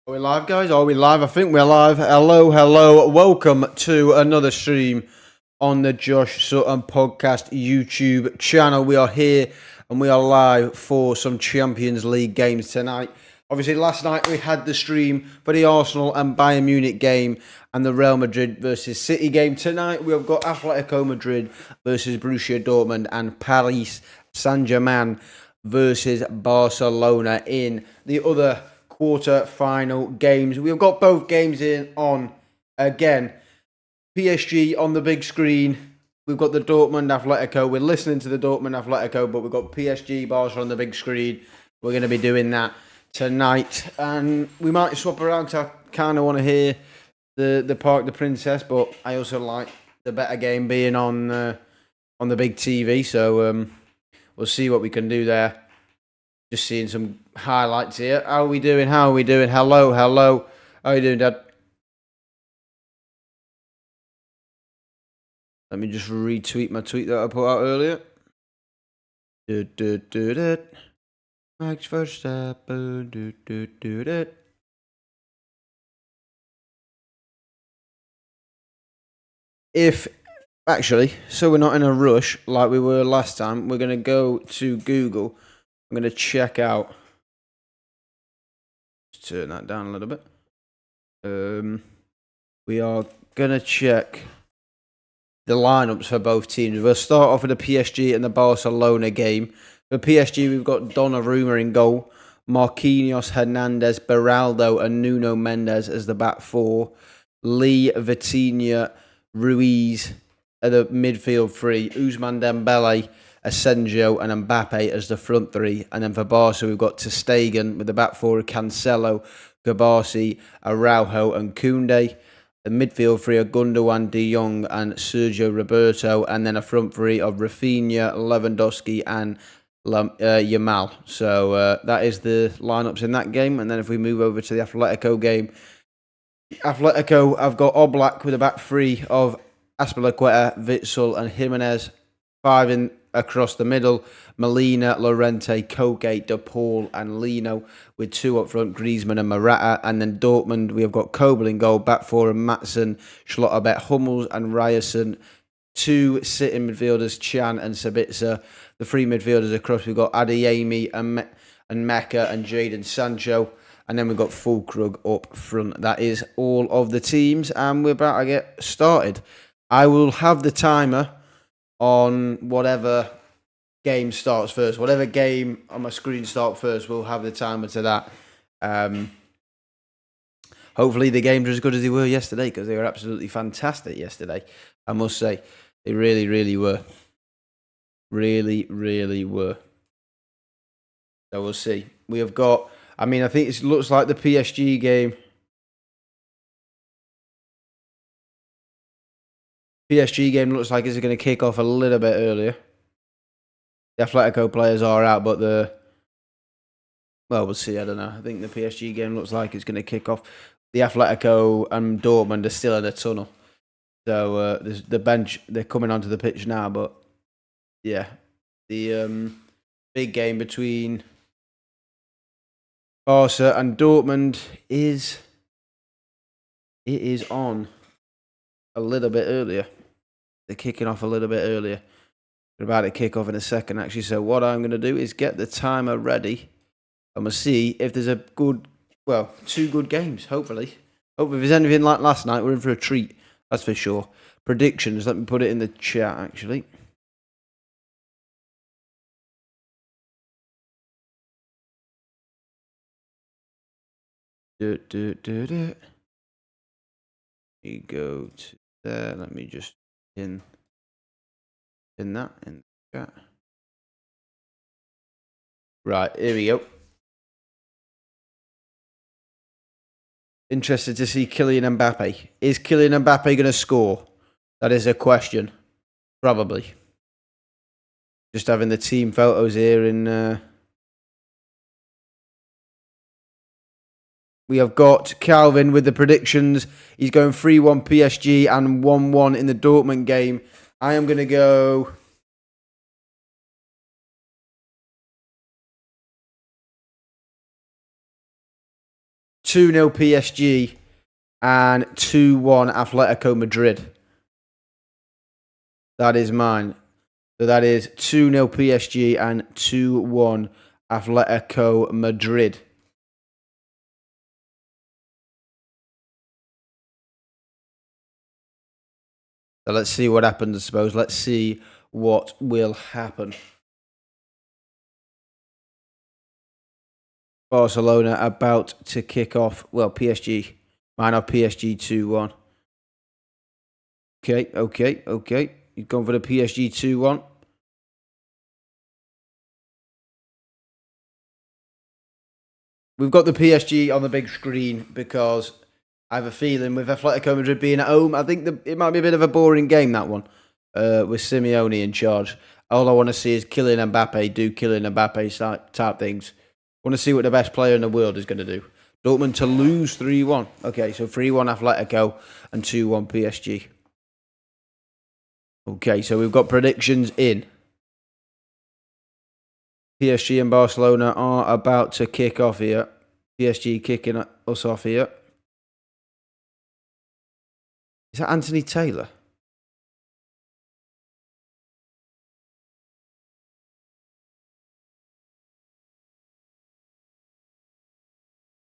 Are we live, guys? Are we live? I think we're live. Hello. Welcome to another stream on the Josh Sutton Podcast YouTube channel. We are here and we are live for some Champions League games tonight. Obviously, last night we had the stream for the Arsenal and Bayern Munich game and the Real Madrid versus City game. Tonight we have got Atletico Madrid versus Borussia Dortmund and Paris Saint-Germain versus Barcelona in the other quarter-final games. We've got both games in on again. PSG on the big screen. We've got the Dortmund Atletico. We're listening to the Dortmund Atletico, but we've got PSG Barca on the big screen. We're going to be doing that tonight, and we might swap around because I kind of want to hear the Park the Princess, but I also like the better game being on the big TV. So we'll see what we can do there. Just seeing some highlights here. How are we doing? Hello. How are you doing, Dad? Let me just retweet my tweet that I put out earlier. Max Verstappen. If actually, so we're not in a rush like we were last time, we're going to go to Google. I'm going to check out. Let's turn that down a little bit. We are going to check the lineups for both teams. We'll start off with the PSG and the Barcelona game. For PSG, we've got Donnarumma in goal, Marquinhos, Hernandez, Beraldo, and Nuno Mendes as the back four. Lee, Vitinha, Ruiz at the midfield three. Ousmane Dembele, Asensio, and Mbappe as the front three. And then for Barca, we've got ter Stegen with the back four of Cancelo, Gabasi, Araujo, and Koundé. The midfield three are Gundogan, De Jong, and Sergio Roberto, and then a front three of Rafinha, Lewandowski, and Yamal. So that is the lineups in that game. And then if we move over to the Atletico game, Atletico have got Oblak with a back three of Azpilicueta, Witsel, and Jimenez. Five in across the middle, Molina, Llorente, Koke, De Paul, and Lino, with two up front, Griezmann and Morata. And then Dortmund, we have got Kobel in goal, back four of Matson, Schlotterbeck, Hummels, and Ryerson. Two sitting midfielders, Chan and Sabitzer. The three midfielders across, we've got Adeyemi and Mecca and Jadon Sancho. And then we've got Fulkrug up front. That is all of the teams, and we're about to get started. I will have the timer on whatever game starts first. Whatever game on my screen starts first, we'll have the timer to that. Hopefully the games are as good as they were yesterday, because they were absolutely fantastic yesterday. I must say, they really were. Really were. So we'll see. We have got, I think it looks like the PSG game. PSG game looks like it's going to kick off a little bit earlier. The Atletico players are out, but we'll see. I don't know. I think the PSG game looks like it's going to kick off. The Atletico and Dortmund are still in a tunnel. So the bench, they're coming onto the pitch now, but yeah. The big game between Barca and Dortmund is on a little bit earlier. They're kicking off a little bit earlier. We're about to kick off in a second, actually. So what I'm going to do is get the timer ready. I'm going to see if there's two good games, hopefully. If there's anything like last night, we're in for a treat. That's for sure. Predictions, let me put it in the chat, actually. You go to there. Let me just pin that in the chat. Right, here we go. Interested to see Kylian Mbappe. Is Kylian Mbappe going to score? That is a question. Probably. Just having the team photos here in... We have got Calvin with the predictions. He's going 3-1 PSG and 1-1 in the Dortmund game. I am going to go... 2-0 PSG and 2-1 Atletico Madrid. That is mine. So that is 2-0 PSG and 2-1 Atletico Madrid. So let's see what happens, I suppose. Let's see what will happen. Barcelona about to kick off. Well, PSG. Mine are PSG 2-1. Okay. You've gone for the PSG 2-1. We've got the PSG on the big screen because I have a feeling with Atletico Madrid being at home, I think it might be a bit of a boring game, that one, with Simeone in charge. All I want to see is Kylian Mbappe do Kylian Mbappe type things. I want to see what the best player in the world is going to do. Dortmund to lose 3-1. Okay, so 3-1 Atletico and 2-1 PSG. Okay, so we've got predictions in. PSG and Barcelona are about to kick off here. PSG kicking us off here. Is that Anthony Taylor?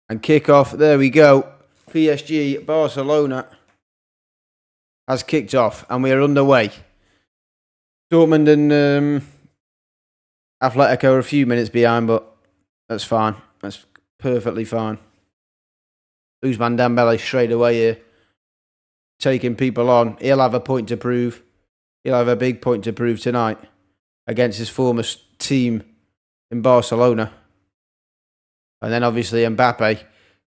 And kick off. There we go. PSG Barcelona has kicked off and we are underway. Dortmund and Atletico are a few minutes behind, but that's fine. That's perfectly fine. Ousmane Dembele straight away here, taking people on. He'll have a point to prove. He'll have a big point to prove tonight against his former team in Barcelona. And then obviously Mbappe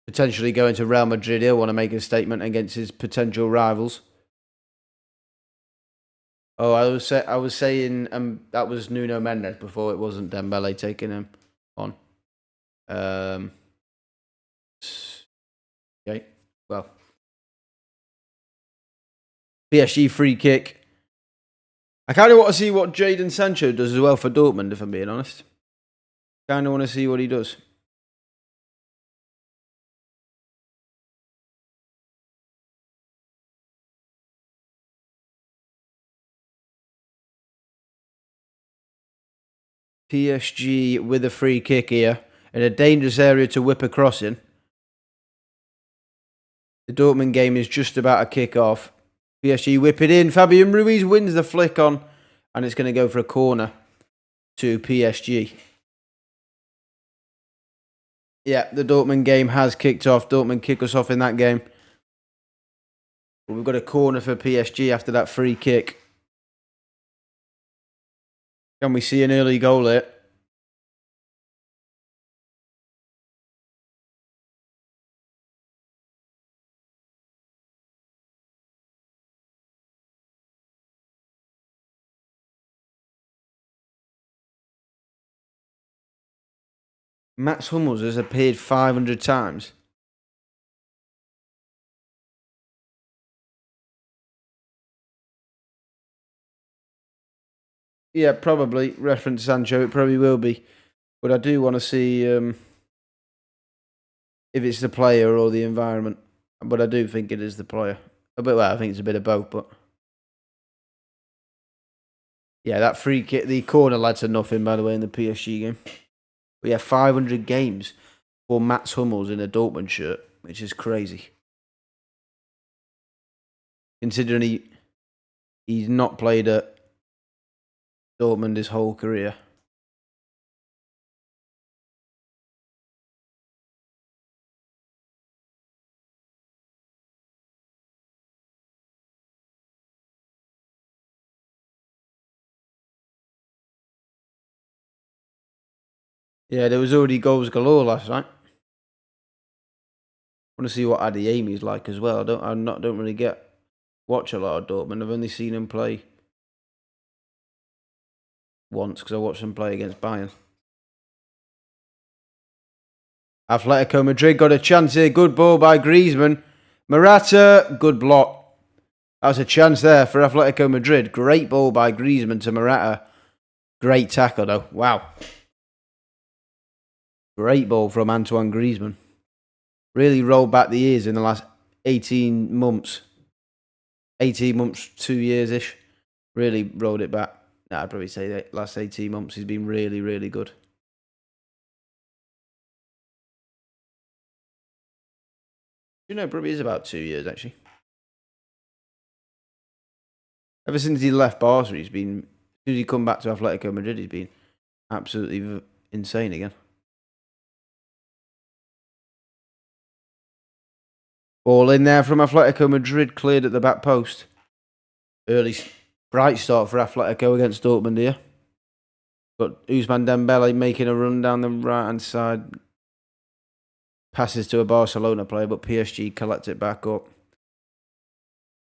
potentially going to Real Madrid. He'll want to make a statement against his potential rivals. Oh, I was saying that was Nuno Mendes before. It wasn't Dembele taking him on. Okay, well, PSG free kick. I kind of want to see what Jadon Sancho does as well for Dortmund, if I'm being honest. Kind of want to see what he does. PSG with a free kick here in a dangerous area to whip a cross in. The Dortmund game is just about to kick off. PSG whip it in. Fabian Ruiz wins the flick on, and it's going to go for a corner to PSG. Yeah, the Dortmund game has kicked off. Dortmund kick us off in that game. But we've got a corner for PSG after that free kick. Can we see an early goal here? Mats Hummels has appeared 500 times. Yeah, probably. Reference Sancho, it probably will be. But I do want to see if it's the player or the environment. But I do think it is the player. Well, I think it's a bit of both, but... Yeah, that free kick, the corner led to nothing, by the way, in the PSG game. But yeah, 500 games for Mats Hummels in a Dortmund shirt, which is crazy. Considering he's not played at Dortmund his whole career. Yeah, there was already goals galore last night. I want to see what Adeyemi's like as well. I don't really watch a lot of Dortmund. I've only seen him play once because I watched him play against Bayern. Atletico Madrid got a chance here. Good ball by Griezmann. Morata, good block. That was a chance there for Atletico Madrid. Great ball by Griezmann to Morata. Great tackle though. Wow. Great ball from Antoine Griezmann. really rolled back the years in the last 18 months. 18 months, 2 years-ish. Really rolled it back. Nah, I'd probably say that last 18 months he's been really, really good. You know, probably is about 2 years, actually. Ever since he left Barca, he's been... As soon as he come back to Atletico Madrid, he's been absolutely insane again. Ball in there from Atletico Madrid, cleared at the back post. Early, bright start for Atletico against Dortmund here. Got Ousmane Dembele making a run down the right-hand side. Passes to a Barcelona player, but PSG collect it back up.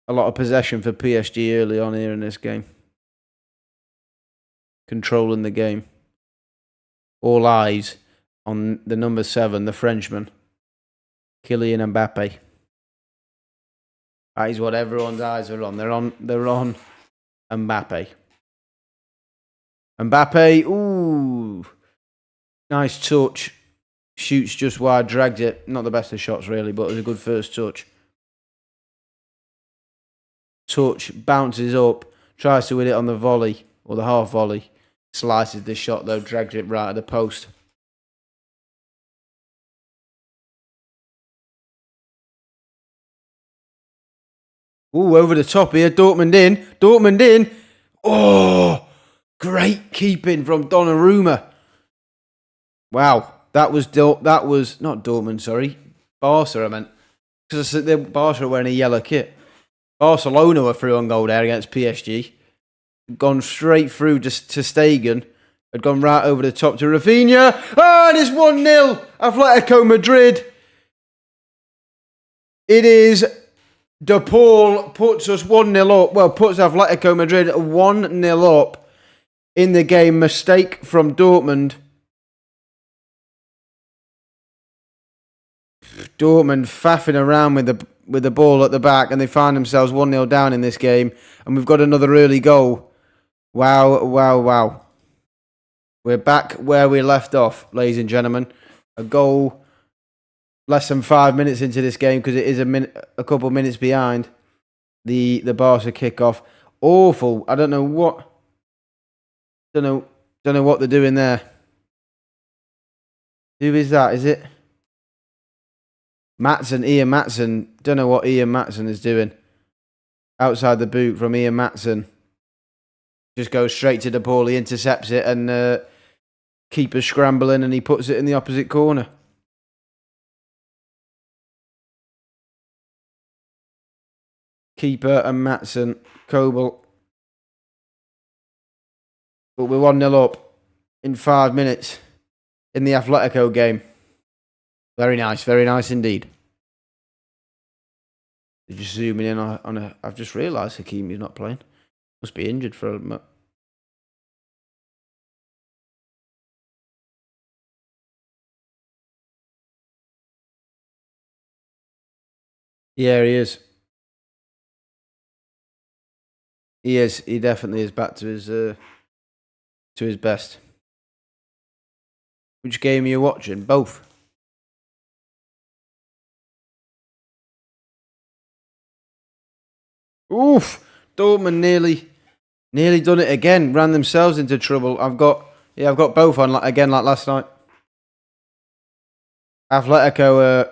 A lot of possession for PSG early on here in this game. Controlling the game. All eyes on the number 7, the Frenchman, Kylian Mbappe. That is what everyone's eyes are on. They're on Mbappe. Mbappe, ooh. Nice touch. Shoots just wide, dragged it. Not the best of shots, really, but it was a good first touch. Touch, bounces up, tries to hit it on the volley, or the half volley. Slices the shot, though, drags it right at the post. Ooh, over the top here. Dortmund in. Oh, great keeping from Donnarumma. Wow, that was not Dortmund, sorry. Barca, I meant. Because Barca are wearing a yellow kit. Barcelona were through on goal there against PSG. Gone straight through just to Stegen. Had gone right over the top to Rafinha. And it's 1-0. Atletico Madrid. It is De Paul puts us 1-0 up. Well, puts Atletico Madrid 1-0 up in the game. Mistake from Dortmund. Dortmund faffing around with the ball at the back, and they find themselves 1-0 down in this game. And we've got another early goal. Wow. We're back where we left off, ladies and gentlemen. A goal less than 5 minutes into this game, because it is a couple minutes behind the Barca kickoff. Awful. I don't know what they're doing there. Who is that? Is it Ian Maatsen? Don't know what Ian Maatsen is doing. Outside the boot from Ian Maatsen. Just goes straight to De Paul. He intercepts it, and keeper scrambling, and he puts it in the opposite corner. Keeper and Maatsen, Kobel. But we're 1-0 up in 5 minutes in the Atletico game. Very nice indeed. They're just zooming in on a... I've just realised Hakimi's not playing. Must be injured for a... Yeah, he is. He is. He definitely is back to his best. Which game are you watching? Both. Oof! Dortmund nearly done it again. Ran themselves into trouble. I've got both on again like last night. Atletico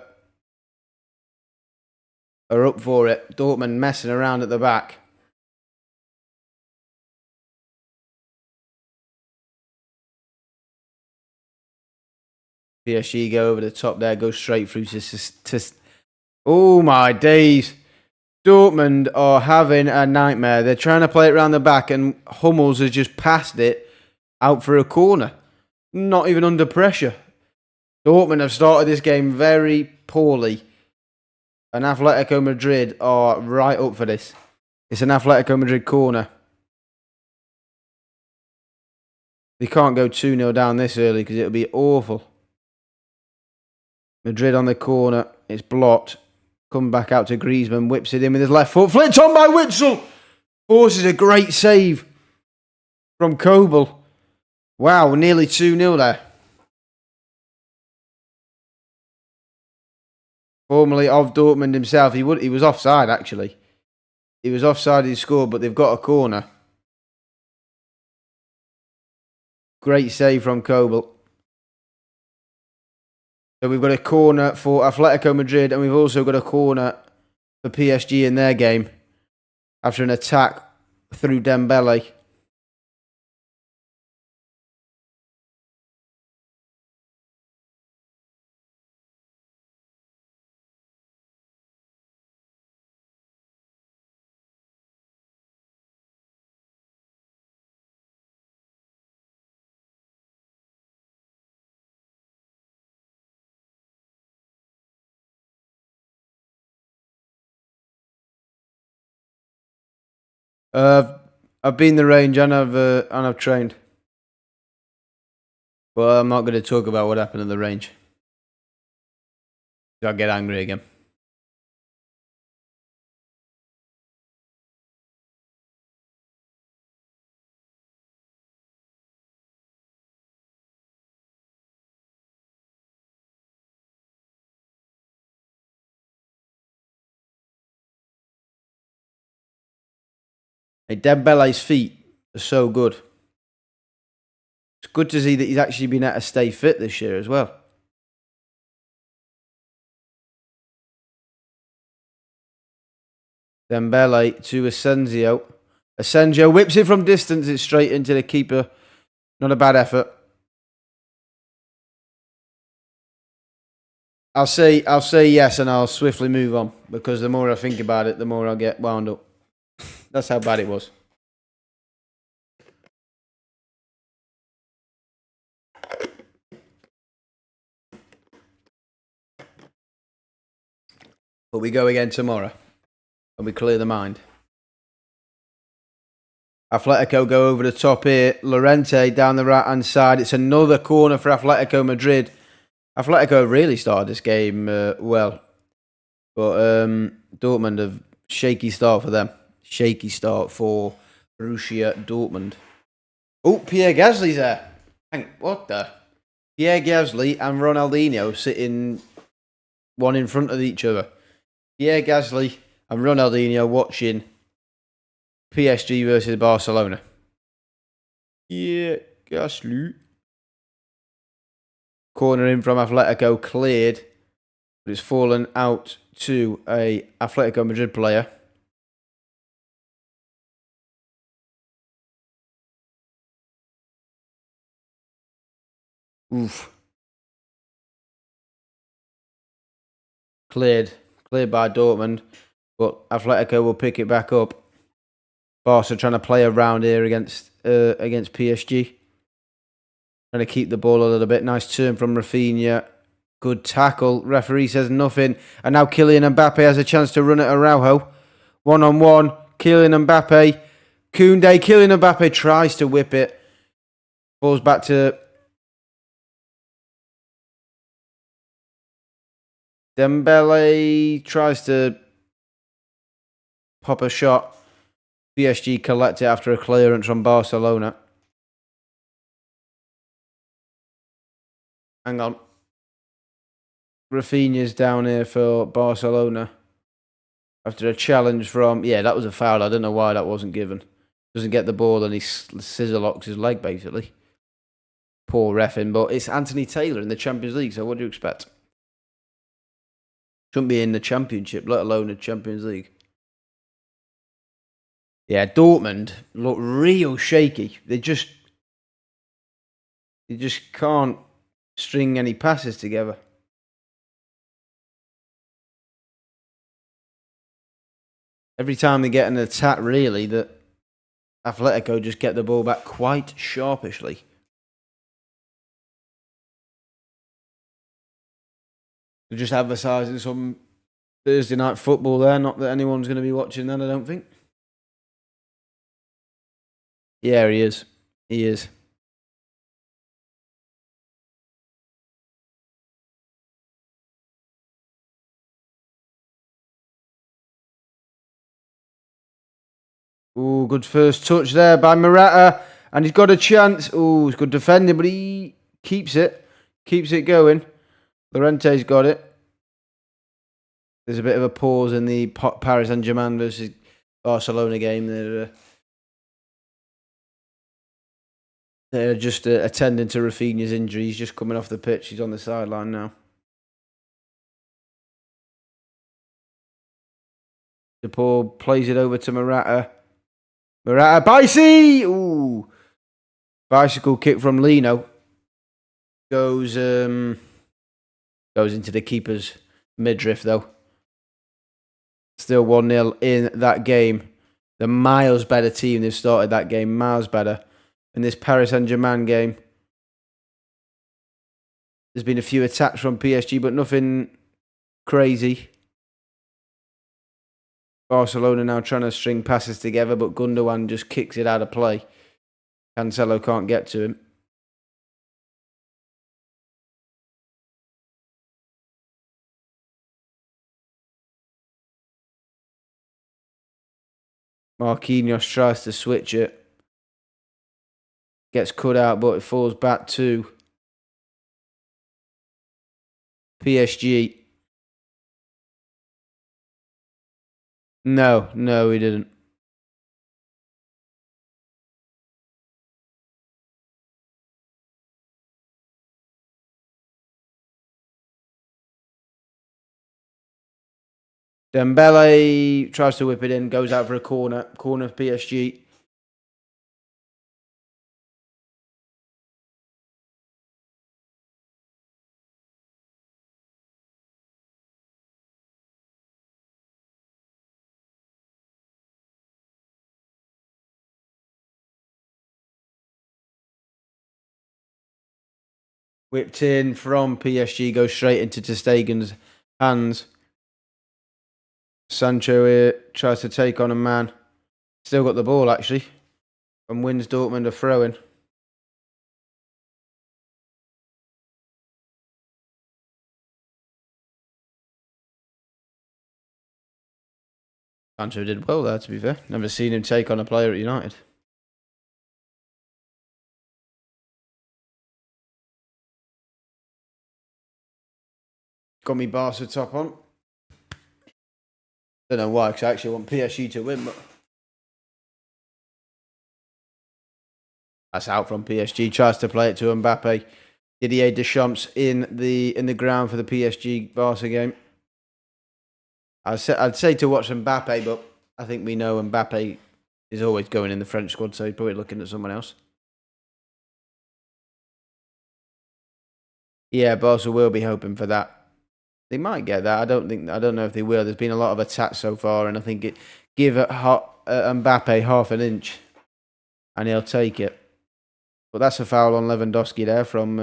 are up for it. Dortmund messing around at the back. PSG go over the top there, go straight through to oh my days. Dortmund are having a nightmare. They're trying to play it around the back, and Hummels has just passed it out for a corner. Not even under pressure. Dortmund have started this game very poorly, and Atletico Madrid are right up for this. It's an Atletico Madrid corner. They can't go 2-0 down this early, because it'll be awful. Madrid on the corner. It's blocked. Come back out to Griezmann. Whips it in with his left foot. Flicked on by Witsel. Forces a great save from Kobel. Wow, nearly 2-0 there. formerly of Dortmund himself. He was offside, actually. He was offside, he scored, but they've got a corner. Great save from Kobel. So we've got a corner for Atletico Madrid, and we've also got a corner for PSG in their game after an attack through Dembele. I've been the range and I've trained, but I'm not going to talk about what happened in the range. I'll get angry again. Hey, Dembele's feet are so good. It's good to see that he's actually been able to stay fit this year as well. Dembele to Asensio. Asensio whips it from distance. It's straight into the keeper. Not a bad effort. I'll say yes, and I'll swiftly move on, because the more I think about it, the more I'll get wound up. That's how bad it was. But we go again tomorrow, and we clear the mind. Atletico go over the top here. Llorente down the right-hand side. It's another corner for Atletico Madrid. Atletico really started this game well. But Dortmund have shaky start for them. Shaky start for Borussia Dortmund. Oh, Pierre Gasly's there. What the? Pierre Gasly and Ronaldinho sitting one in front of each other. Pierre Gasly and Ronaldinho watching PSG versus Barcelona. Yeah, Gasly. Corner in from Atletico, cleared, but it's fallen out to a Atletico Madrid player. Oof. Cleared by Dortmund, but Atletico will pick it back up. Barca trying to play around here against PSG. Trying to keep the ball a little bit. Nice turn from Rafinha. Good tackle. Referee says nothing. And now Kylian Mbappe has a chance to run at Araujo. 1-on-1. Kylian Mbappe. Koundé. Kylian Mbappe tries to whip it. Falls back to Dembele. Tries to pop a shot. PSG collect it after a clearance from Barcelona. Hang on. Rafinha's down here for Barcelona. After a challenge from... Yeah, that was a foul. I don't know why that wasn't given. Doesn't get the ball and he scissor locks his leg, basically. Poor reffing, but it's Anthony Taylor in the Champions League, so what do you expect? Shouldn't be in the Championship, let alone the Champions League. Yeah, Dortmund look real shaky. They just can't string any passes together. Every time they get an attack, really, that Atletico just get the ball back quite sharpishly. They're just advertising some Thursday night football there. Not that anyone's going to be watching that, I don't think. Yeah, he is. He is. Ooh, good first touch there by Morata. And he's got a chance. Ooh, he's good defending, but he keeps it. Keeps it going. Llorente's got it. there's a bit of a pause in the Paris Saint-Germain versus Barcelona game. They're just attending to Rafinha's injury. He's just coming off the pitch. He's on the sideline now. DePaul plays it over to Morata. Morata, Bicey! Ooh. Bicycle kick from Lino. Goes into the keeper's midriff, though. Still 1-0 in that game. The miles better team. They've started that game miles better. In this Paris Saint-Germain game, there's been a few attacks from PSG, but nothing crazy. Barcelona now trying to string passes together, but Gundogan just kicks it out of play. Cancelo can't get to him. Marquinhos tries to switch it. Gets cut out, but it falls back to PSG. No, he didn't. Dembele tries to whip it in, goes out for a corner. Corner of PSG. Whipped in from PSG, goes straight into ter Stegen's hands. Sancho here tries to take on a man. Still got the ball, actually. And wins Dortmund a throw-in. Sancho did well there, to be fair. Never seen him take on a player at United. Got me Barca top on. Don't know why, because I actually want PSG to win, but that's out from PSG. Tries to play it to Mbappe. Didier Deschamps in the ground for the PSG Barca game. I'd say to watch Mbappe, but I think we know Mbappe is always going in the French squad, so he's probably looking at someone else. Yeah, Barca will be hoping for that. They might get that. I don't know if they will. There's been a lot of attacks so far, and I think give Mbappe half an inch, and he'll take it. But that's a foul on Lewandowski there from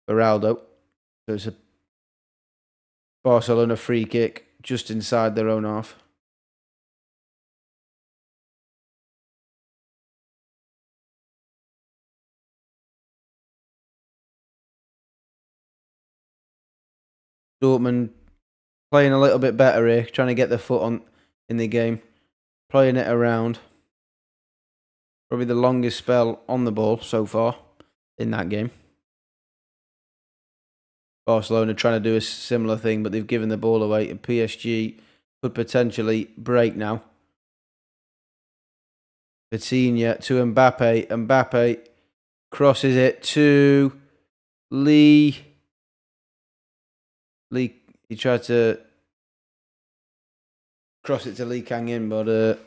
Beraldo. So it's a Barcelona free kick just inside their own half. Dortmund playing a little bit better here, trying to get their foot on in the game, playing it around. Probably the longest spell on the ball so far in that game. Barcelona trying to do a similar thing, but they've given the ball away, and PSG could potentially break now. Vitinha to Mbappe. Mbappe crosses it to Lee. He tried to cross it to Lee Kang-in, but it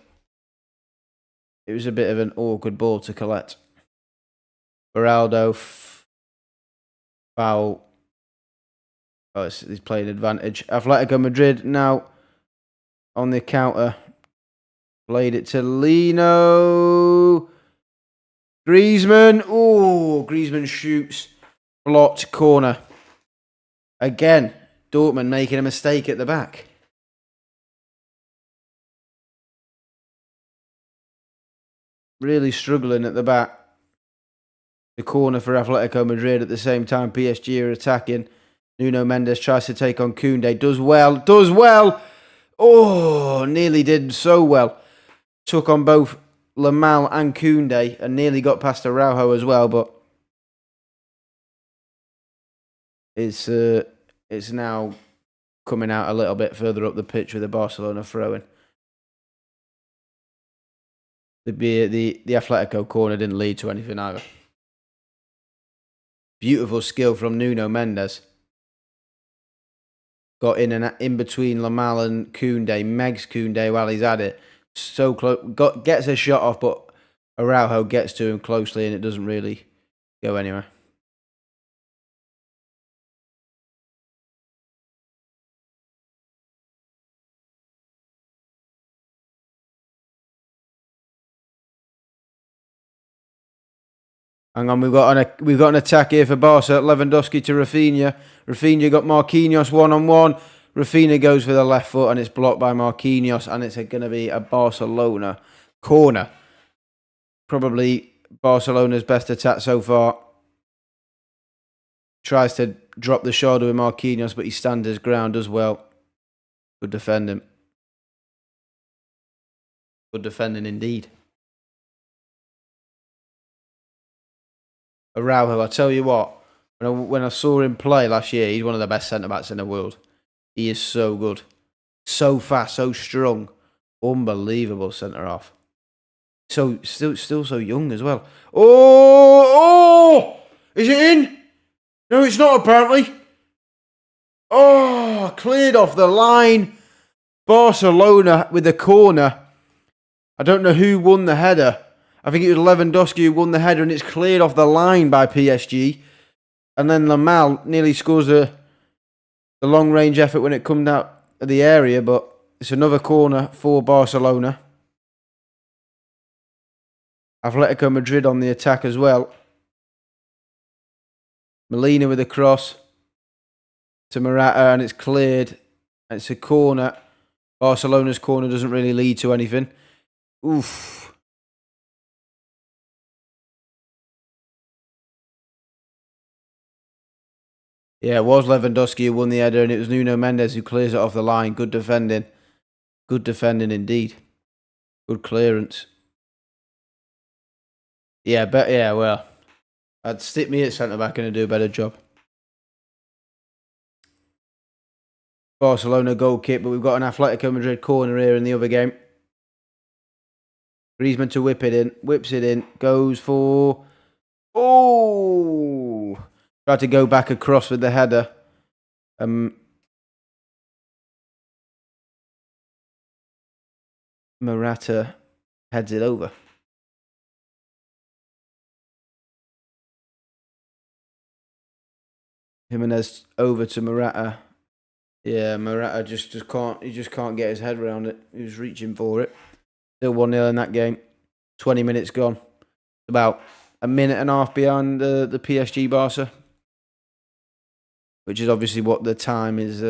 was a bit of an awkward ball to collect. Beraldo foul. Oh, he's playing advantage. Atletico Madrid now on the counter. Played it to Lino. Griezmann. Oh, Griezmann shoots. Blocked corner. Again, Dortmund making a mistake at the back. Really struggling at the back. The corner for Atletico Madrid at the same time. PSG are attacking. Nuno Mendes tries to take on Koundé. Does well. Oh, nearly did so well. Took on both Lamal and Koundé and nearly got past Araujo as well, but it's now coming out a little bit further up the pitch with the Barcelona throw-in. The Atletico corner didn't lead to anything either. Beautiful skill from Nuno Mendes. Got in between Lamal and Koundé. Megs Koundé while he's at it. So close. Gets a shot off, but Araujo gets to him closely and it doesn't really go anywhere. Hang on, we've got an attack here for Barca. Lewandowski to Rafinha. Rafinha got Marquinhos one-on-one. Rafinha goes for the left foot and it's blocked by Marquinhos, and it's going to be a Barcelona corner. Probably Barcelona's best attack so far. Tries to drop the shoulder with Marquinhos, but he stands his ground as well. Good defending. Good defending indeed. Araujo, I tell you what, when I saw him play last year, he's one of the best centre-backs in the world. He is so good. So fast, so strong. Unbelievable centre-half. So, still so young as well. Oh! Is it in? No, it's not apparently. Oh, cleared off the line. Barcelona with the corner. I don't know who won the header. I think it was Lewandowski who won the header, and it's cleared off the line by PSG. And then Lamal nearly scores the long-range effort when it comes out of the area, but it's another corner for Barcelona. Atletico Madrid on the attack as well. Molina with a cross to Morata, and it's cleared. It's a corner. Barcelona's corner doesn't really lead to anything. Oof. Yeah, it was Lewandowski who won the header, and it was Nuno Mendes who clears it off the line. Good defending. Good defending indeed. Good clearance. Yeah, well, I'd stick me at centre-back and I'd do a better job. Barcelona goal kick, but we've got an Atletico Madrid corner here in the other game. Griezmann to whip it in. Whips it in. Goes for... Oh! Tried to go back across with the header. Morata heads it over. Jimenez over to Morata. Yeah, Morata just can't. He just can't get his head around it. He was reaching for it. Still 1-0 in that game. 20 minutes gone. About a minute and a half behind the PSG Barca, which is obviously what the time is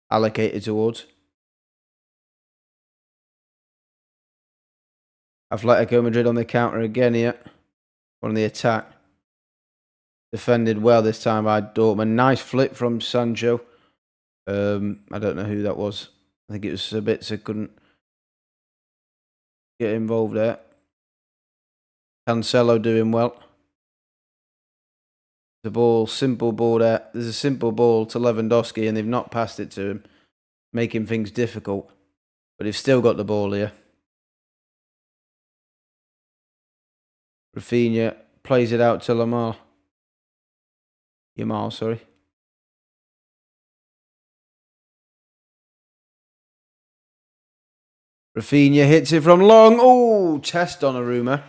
allocated towards. Atletico Madrid on the counter again here. On the attack. Defended well this time by Dortmund. Nice flip from Sancho. I don't know who that was. I think it was Sabitzer couldn't get involved there. Cancelo doing well. The ball, simple ball there. There's a simple ball to Lewandowski and they've not passed it to him, making things difficult. But they've still got the ball here. Rafinha plays it out to Yamal, sorry. Rafinha hits it from long. Oh, chest on Donnarumma.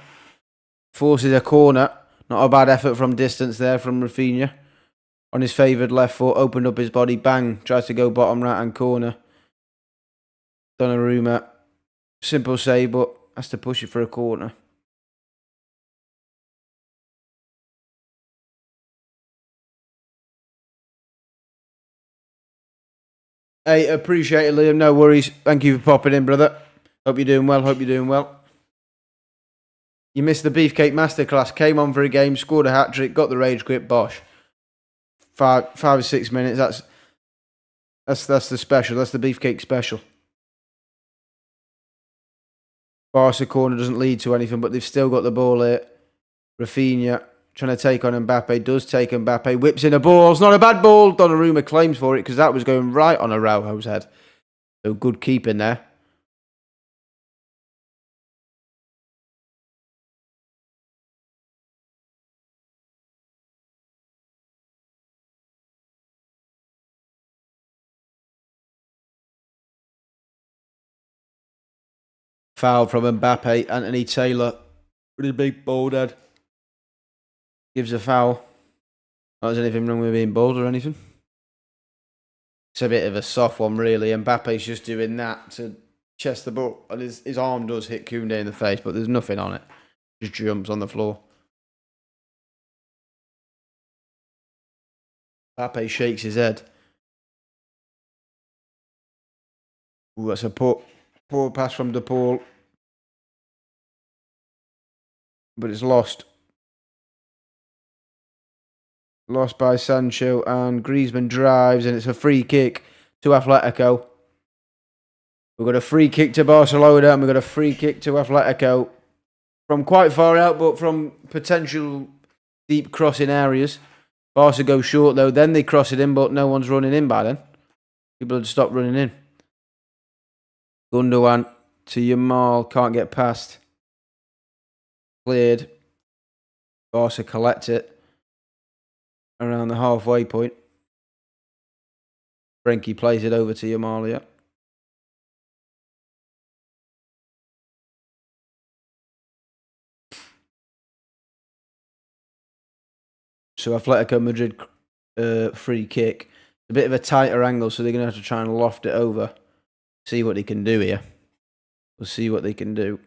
Forces a corner. Not a bad effort from distance there from Rafinha. On his favoured left foot, opened up his body, bang. Tries to go bottom right-hand corner. Donnarumma. Simple save, but has to push it for a corner. Hey, appreciate it, Liam. No worries. Thank you for popping in, brother. Hope you're doing well. You missed the Beefcake Masterclass. Came on for a game, scored a hat-trick, got the rage quit, bosh. 5 or 6 minutes. That's the special. That's the Beefcake special. Barca corner doesn't lead to anything, but they've still got the ball here. Rafinha trying to take on Mbappe. Does take Mbappe. Whips in a ball. It's not a bad ball. Donnarumma claims for it because that was going right on Araujo's head. So good keeping there. Foul from Mbappe. Anthony Taylor with his big bald head gives a foul. Not there's anything wrong with being bald or anything. It's a bit of a soft one, really. Mbappe's just doing that to chest the ball, and his arm does hit Koundé in the face, but there's nothing on it. Just jumps on the floor. Mbappe shakes his head. Ooh, that's a poor pass from De Paul. But it's lost. Lost by Sancho, and Griezmann drives, and it's a free kick to Atletico. We've got a free kick to Barcelona, and we've got a free kick to Atletico. From quite far out, but from potential deep crossing areas. Barca go short, though. Then they cross it in, but no one's running in by then. People had stopped running in. Gundogan to Yamal. Can't get past. Cleared. Barca collect it around the halfway point. Frenkie plays it over to Yamal, yeah. So Atletico Madrid free kick. A bit of a tighter angle, so they're going to have to try and loft it over. See what they can do here. We'll see what they can do.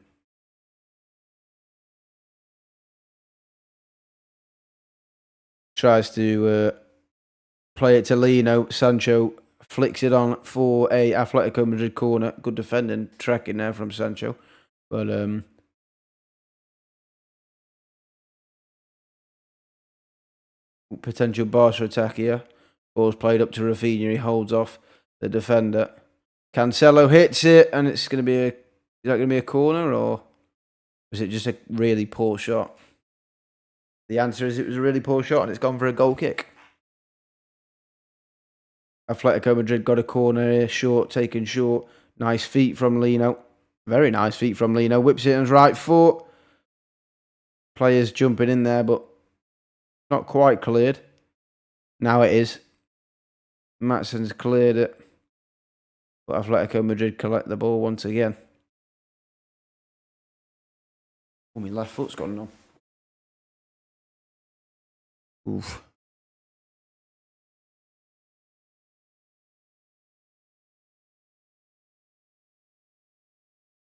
Tries to play it to Lino. Sancho flicks it on for a Atletico Madrid corner. Good defending, tracking there from Sancho. But potential Barca attack here. Ball's played up to Rafinha. He holds off the defender. Cancelo hits it, and it's going to be is that going to be a corner, or was it just a really poor shot? The answer is it was a really poor shot, and it's gone for a goal kick. Atletico Madrid got a corner here, short, taken short. Nice feet from Lino. Very nice feet from Lino. Whips it on his right foot. Players jumping in there, but not quite cleared. Now it is. Matson's cleared it. But Atletico Madrid collect the ball once again. Oh, my left foot's gone now. Oof.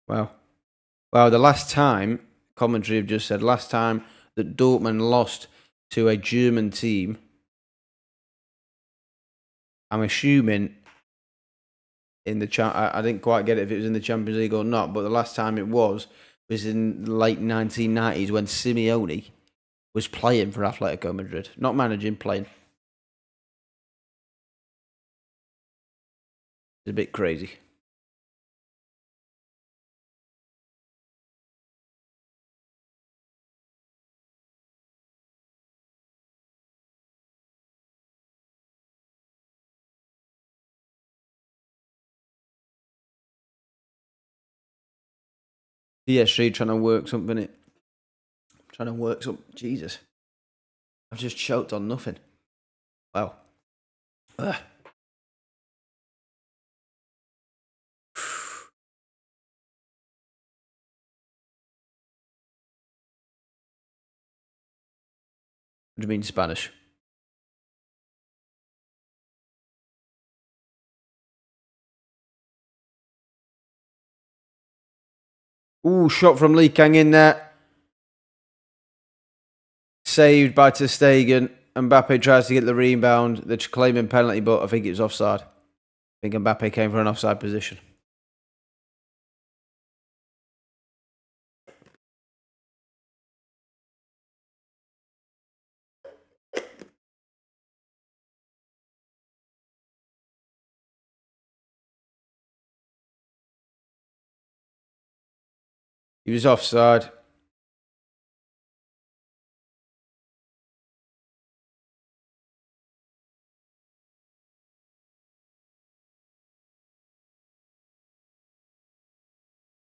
Wow. Wow, the last time, commentary have just said, last time that Dortmund lost to a German team, I'm assuming in the I didn't quite get it if it was in the Champions League or not, but the last time it was in the late 1990s when Simeone was playing for Atletico Madrid. Not managing, playing. It's a bit crazy. PSG trying to work something. Trying to work something. Jesus. I've just choked on nothing. Wow. Ugh. What do you mean Spanish? Ooh, shot from Lee Kang in there. Saved by Ter Stegen. Mbappe tries to get the rebound. They're claiming penalty, but I think it was offside. I think Mbappe came for an offside position. He was offside.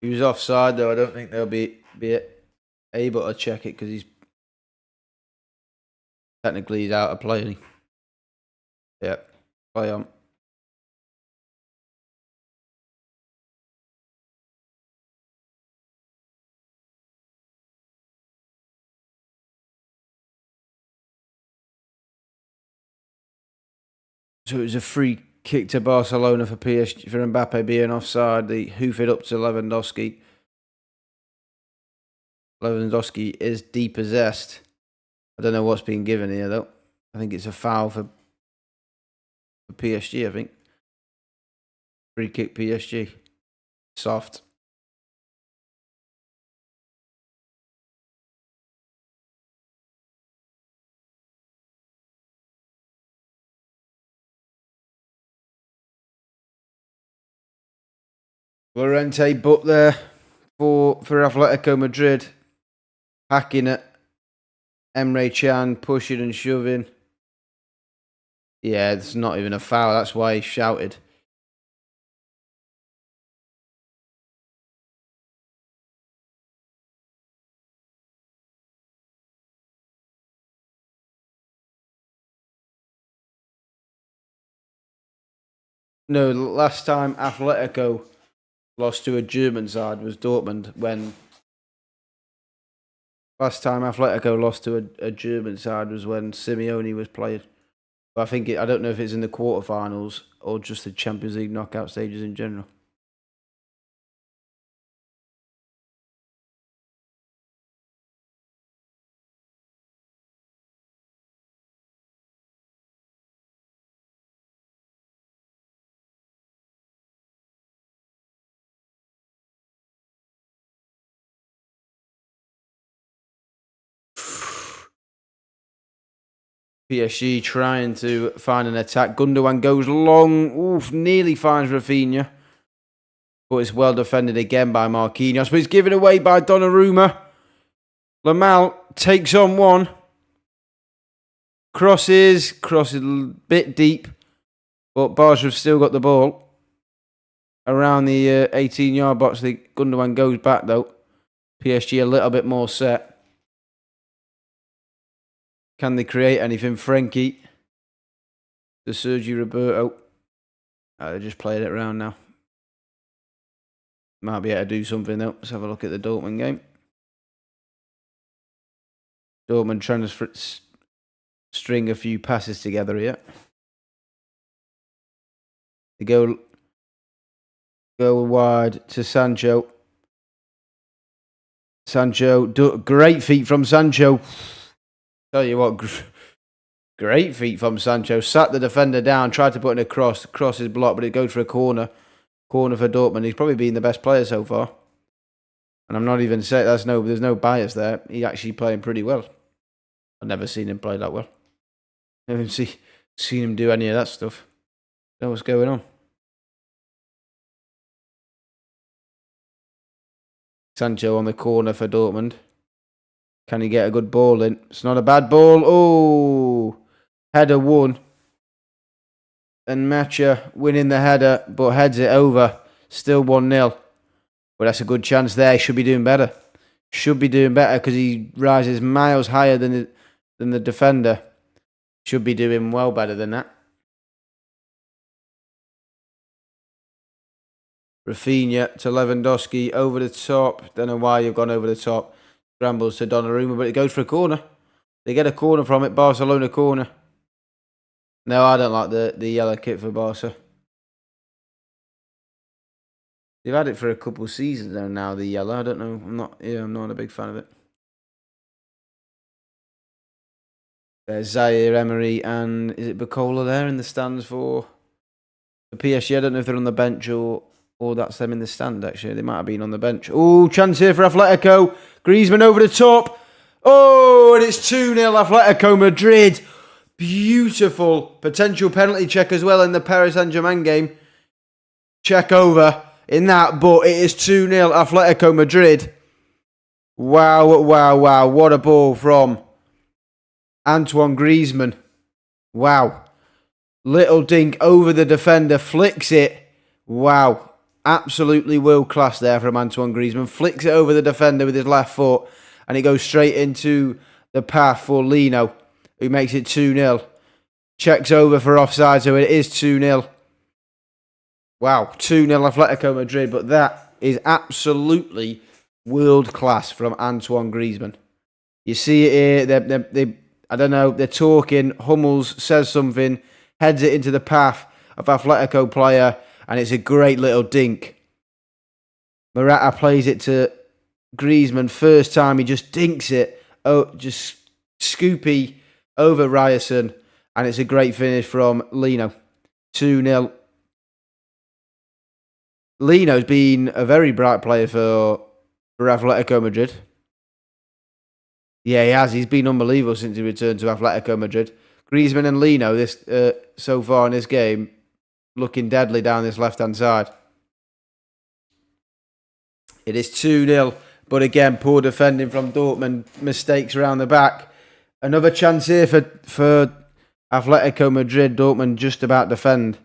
He was offside, though. I don't think they'll be able to check it because he's technically out of play. Isn't he? Yeah, play on. So it was a free kick to Barcelona for PSG for Mbappe being offside. They hoof it up to Lewandowski. Lewandowski is depossessed. I don't know what's being given here, though. I think it's a foul for PSG, I think. Free kick PSG. Soft. Llorente but there for Atletico Madrid. Hacking it. Emre Can pushing and shoving. Yeah, it's not even a foul. That's why he shouted. No, last time Atletico lost to a German side was Dortmund. Last time Atletico lost to a German side was when Simeone was playing. But I think I don't know if it's in the quarterfinals or just the Champions League knockout stages in general. PSG trying to find an attack. Gundogan goes long. Oof, nearly finds Rafinha. But it's well defended again by Marquinhos. But it's given away by Donnarumma. Lamal takes on one. Crosses a bit deep. But Barca have still got the ball. Around the 18-yard box. Gundogan goes back though. PSG a little bit more set. Can they create anything? Frenkie. To Sergio Roberto. They just played it around now. Might be able to do something though. Let's have a look at the Dortmund game. Dortmund trying to string a few passes together here. They go wide to Sancho. Great feet from Sancho. Tell you what, great feet from Sancho. Sat the defender down, tried to put in a cross. The cross is blocked, but it goes for a corner. Corner for Dortmund. He's probably been the best player so far. And I'm not even saying there's no bias there. He's actually playing pretty well. I've never seen him play that well. Never seen him do any of that stuff. Know what's going on. Sancho on the corner for Dortmund. Can he get a good ball in? It's not a bad ball. Oh, header won. And Matcha winning the header, but heads it over. Still 1-0. But that's a good chance there. He should be doing better. Should be doing better because he rises miles higher than the defender. Should be doing well better than that. Rafinha to Lewandowski over the top. Don't know why you've gone over the top. Scrambles to Donnarumma, but it goes for a corner. They get a corner from it. Barcelona corner. No, I don't like the yellow kit for Barca. They've had it for a couple of seasons now, the yellow. I don't know. I'm not a big fan of it. There's Zaire Emery and is it Bacola there in the stands for the PSG? I don't know if they're on the bench or that's them in the stand, actually. They might have been on the bench. Oh, chance here for Atletico. Griezmann over the top. Oh, and it's 2-0 Atletico Madrid. Beautiful potential penalty check as well in the Paris Saint-Germain game. Check over in that, but it is 2-0 Atletico Madrid. Wow. What a ball from Antoine Griezmann. Wow. Little dink over the defender, flicks it. Wow. Absolutely world class there from Antoine Griezmann. Flicks it over the defender with his left foot, and it goes straight into the path for Lino, who makes it 2-0. Checks over for offside, so it is 2-0. Wow, 2-0 Atletico Madrid, but that is absolutely world class from Antoine Griezmann. You see it here, I don't know, they're talking, Hummels says something, heads it into the path of Atletico player, and it's a great little dink. Morata plays it to Griezmann, first time he just dinks it, just scoopy over Ryerson, and it's a great finish from Lino. 2-0. Lino's been a very bright player for Atletico Madrid. Yeah, he has. He's been unbelievable since he returned to Atletico Madrid. Griezmann and Lino, this so far in this game, looking deadly down this left-hand side. It is 2-0, but again, poor defending from Dortmund. Mistakes around the back. Another chance here for Atletico Madrid. Dortmund just about defend.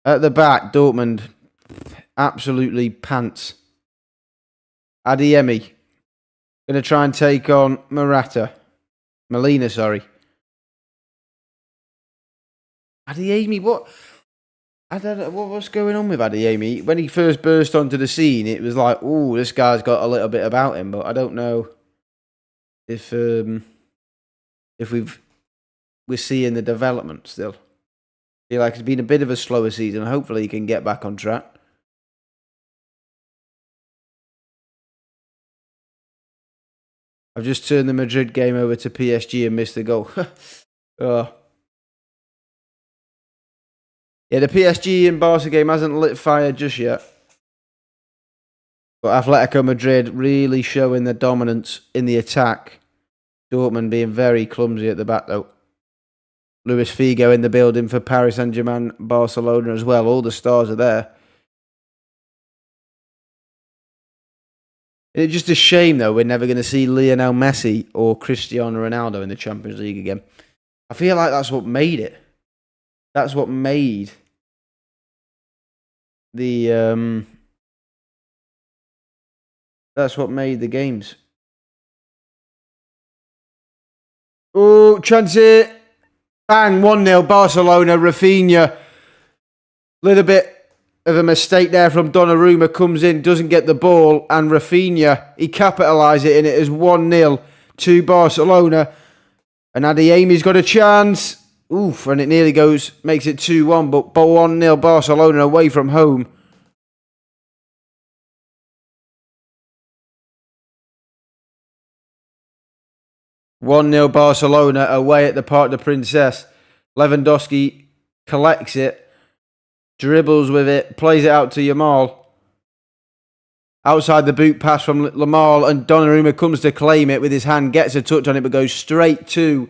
At the back, Dortmund absolutely pants. Adeyemi going to try and take on Molina, sorry. Adeyemi, what? I don't know what's going on with Adeyemi. When he first burst onto the scene, it was like, oh, this guy's got a little bit about him, but I don't know if we're seeing the development still. I feel like it's been a bit of a slower season. Hopefully he can get back on track. I've just turned the Madrid game over to PSG and missed the goal. Oh. Yeah, the PSG and Barca game hasn't lit fire just yet. But Atletico Madrid really showing their dominance in the attack. Dortmund being very clumsy at the back, though. Luis Figo in the building for Paris Saint-Germain, Barcelona as well. All the stars are there. It's just a shame, though, we're never going to see Lionel Messi or Cristiano Ronaldo in the Champions League again. I feel like that's what made it. That's what made the games. Oh, chance it. Bang, 1-0 Barcelona. Rafinha. Little bit of a mistake there from Donnarumma. Comes in, doesn't get the ball, and Rafinha, he capitalises it, and it is 1-0 to Barcelona. And Adeyemi's got a chance. Oof, and it nearly makes it 2-1, but 1-0 Barcelona away from home. (1-0 Barcelona away at the Parc des Princes. Lewandowski collects it, dribbles with it, plays it out to Yamal. Outside the boot pass from Yamal, and Donnarumma comes to claim it with his hand, gets a touch on it, but goes straight to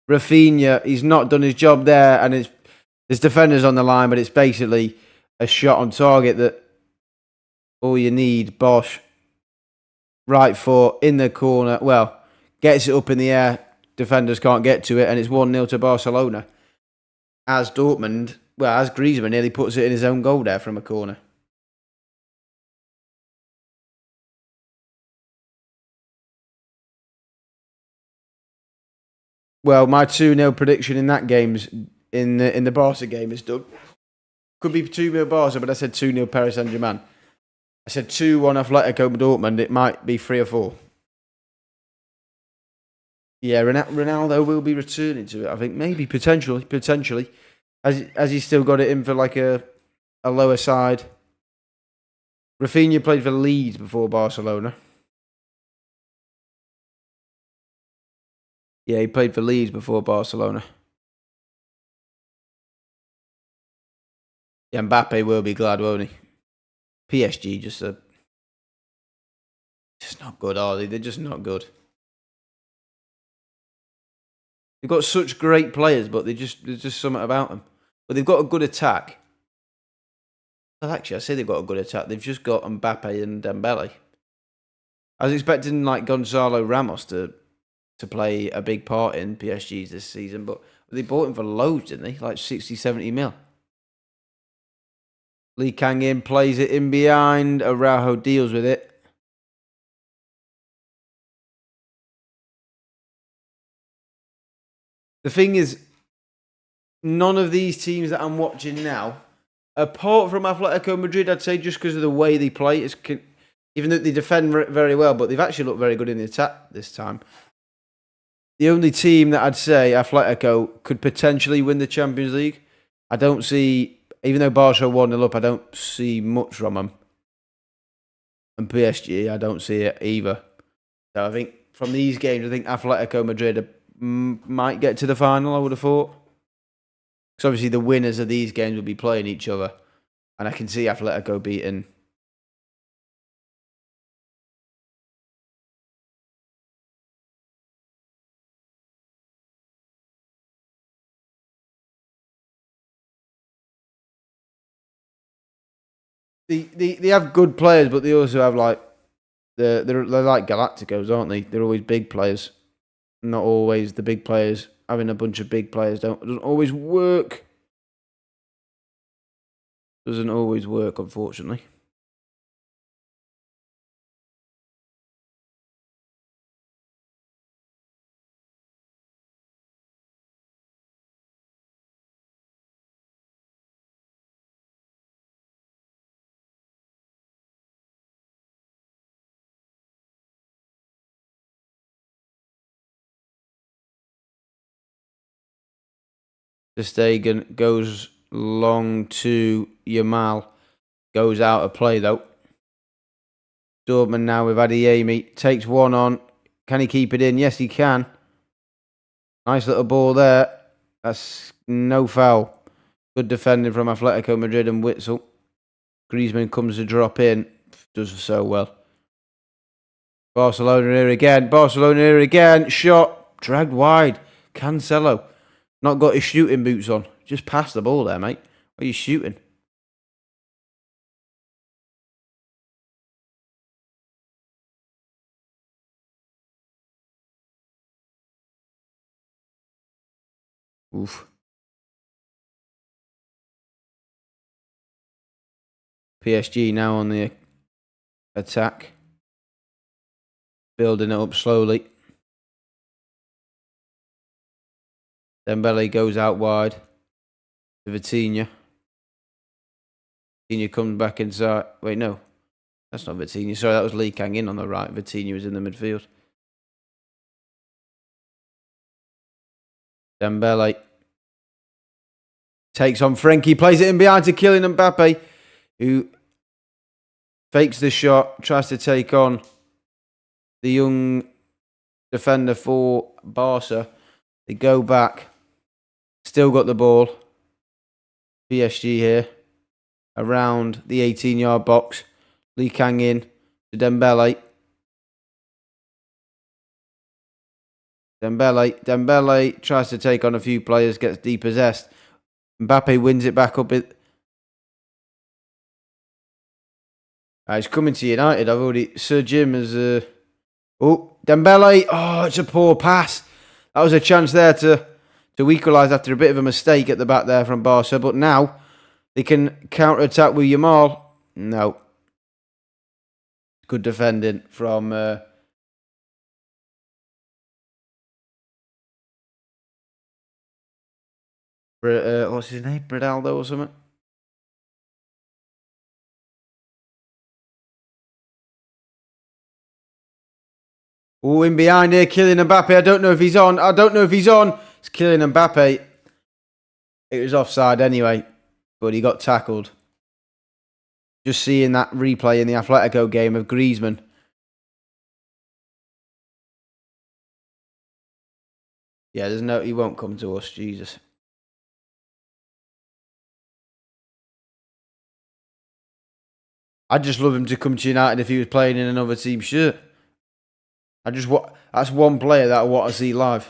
Rafinha. He's not done his job there, and there's defenders on the line, but it's basically a shot on target that all you need. Bosch, right foot in the corner. Well, gets it up in the air. Defenders can't get to it, and it's 1-0 to Barcelona. As Griezmann nearly puts it in his own goal there from a corner. Well, my 2-0 prediction in that game's in the Barca game is done. Could be 2-0 Barca, but I said 2-0 Paris Saint-Germain. I said 2-1 Atletico Dortmund. It might be 3 or 4. Yeah, Ronaldo will be returning to it. I think maybe potentially, as he's still got it in for like a lower side. Rafinha played for Leeds before Barcelona. Yeah, he played for Leeds before Barcelona. Yeah, Mbappe will be glad, won't he? PSG just not good, are they? They're just not good. They've got such great players, but there's just something about them. But they've got a good attack. Well, actually, I say they've got a good attack. They've just got Mbappe and Dembele. I was expecting like Gonzalo Ramos to play a big part in PSG's this season, but they bought him for loads, didn't they? Like 60, 70 mil. Lee Kang in, plays it in behind. Araujo deals with it. The thing is, none of these teams that I'm watching now, apart from Atletico Madrid, I'd say just because of the way they play, even though they defend very well, but they've actually looked very good in the attack this time. The only team that I'd say, Atletico, could potentially win the Champions League, I don't see, even though Barca 1-0 up, I don't see much from them. And PSG, I don't see it either. So I think from these games, I think Atletico Madrid might get to the final, I would have thought. Because obviously the winners of these games will be playing each other. And I can see Atletico beating. They have good players, but they also have like they're like Galacticos, aren't they? They're always big players. Not always the big players. Having a bunch of big players doesn't always work. Doesn't always work, unfortunately. Ter Stegen goes long to Yamal. Goes out of play though. Dortmund now with Adeyemi. Takes one on. Can he keep it in? Yes, he can. Nice little ball there. That's no foul. Good defending from Atletico Madrid and Witsel. Griezmann comes to drop in. Does so well. Barcelona here again. Barcelona here again. Shot. Dragged wide. Cancelo. Not got his shooting boots on. Just pass the ball there, mate. What are you shooting? Oof. PSG now on the attack. Building it up slowly. Dembele goes out wide to Vitinha. Vitinha comes back inside. Wait, no. That's not Vitinha. Sorry, that was Lee Kang in on the right. Vitinha was in the midfield. Dembele takes on Frenkie. Plays it in behind to Kylian Mbappe, who fakes the shot. Tries to take on the young defender for Barca. They go back. Still got the ball. PSG here. Around the 18-yard box. Lee Kang in to Dembele. Dembele tries to take on a few players, gets depossessed. Mbappe wins it back up. He's coming to United. I've already... Sir Jim has... Oh, Dembele. Oh, it's a poor pass. That was a chance there to equalise after a bit of a mistake at the back there from Barca. But now they can counter-attack with Yamal. No. Good defending from... what's his name? Bradaldo or something? Oh, in behind here, Kylian Mbappe. I don't know if he's on. It's Kylian Mbappe. It was offside anyway, but he got tackled. Just seeing that replay in the Atletico game of Griezmann. Yeah, he won't come to us, Jesus. I'd just love him to come to United if he was playing in another team's shirt. That's one player that I want to see live.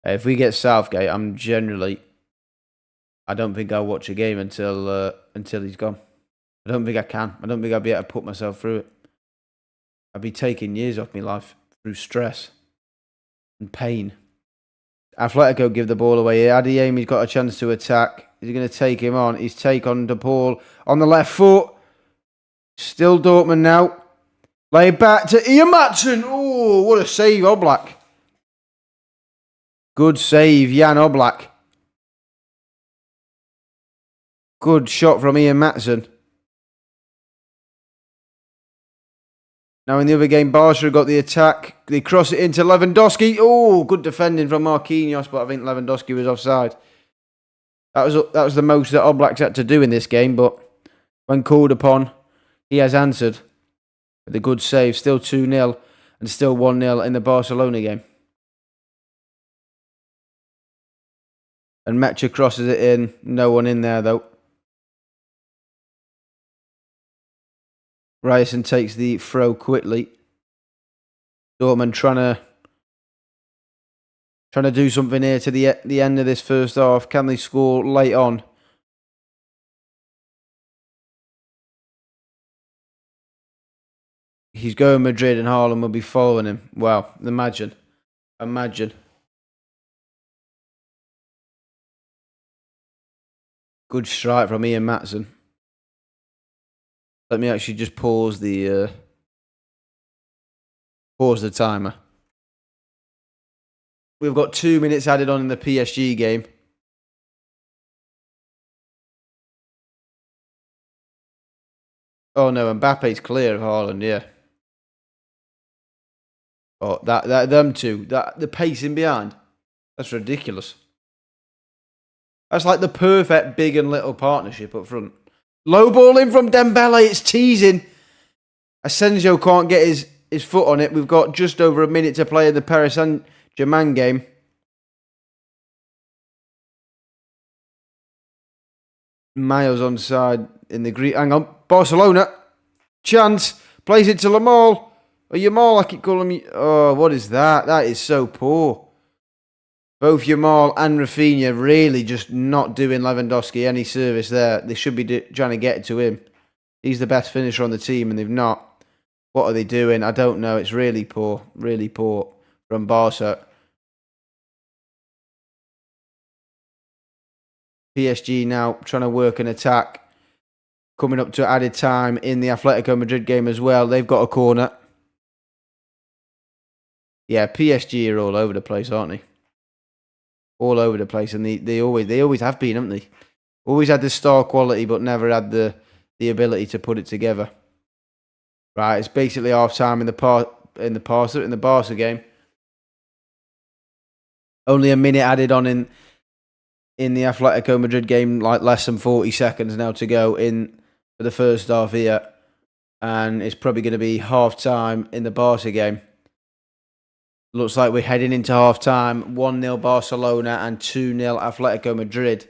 If we get Southgate, I don't think I'll watch a game until he's gone. I don't think I can. I don't think I'll be able to put myself through it. I'd be taking years off my life through stress and pain. Atletico give the ball away. Adeyemi's got a chance to attack. Is he going to take him on? He's take on De Paul on the left foot. Still Dortmund now. Lay back to Ian Matson. Oh, what a save, Oblak. Good save, Jan Oblak. Good shot from Ian Matson. Now in the other game, Barca got the attack. They cross it into Lewandowski. Oh, good defending from Marquinhos, but I think Lewandowski was offside. That was the most that Oblak's had to do in this game, but when called upon, he has answered with a good save. Still 2-0 and still 1-0 in the Barcelona game. And Mecha crosses it in. No one in there, though. Ryerson takes the throw quickly. Dortmund trying to do something here to the end of this first half. Can they score late on? He's going Madrid and Haaland will be following him. Wow, imagine. Good strike from Ian Matson. Let me actually just pause the timer. We've got 2 minutes added on in the PSG game. Oh no, Mbappe's clear of Haaland, yeah. Oh, them two, the pacing behind. That's ridiculous. That's like the perfect big and little partnership up front. Low ball in from Dembele, it's teasing. Asensio can't get his foot on it. We've got just over a minute to play in the Paris Saint-Germain game. Miles onside in the green. Hang on. Barcelona. Chance. Plays it to Lamal. Or Yamal, I keep calling him. Oh, what is that? That is so poor. Both Yamal and Rafinha really just not doing Lewandowski any service there. They should be trying to get to him. He's the best finisher on the team and they've not. What are they doing? I don't know. It's really poor from Barca. PSG now trying to work an attack. Coming up to added time in the Atletico Madrid game as well. They've got a corner. Yeah, PSG are all over the place, aren't they? All over the place, and they always have been, haven't they? Always had the star quality, but never had the ability to put it together. Right, it's basically half time in the Barca game. Only a minute added on in the Atletico Madrid game, like less than 40 seconds now to go in for the first half here, and it's probably going to be half time in the Barca game. Looks like we're heading into half time. 1-0 Barcelona and 2-0 Atletico Madrid.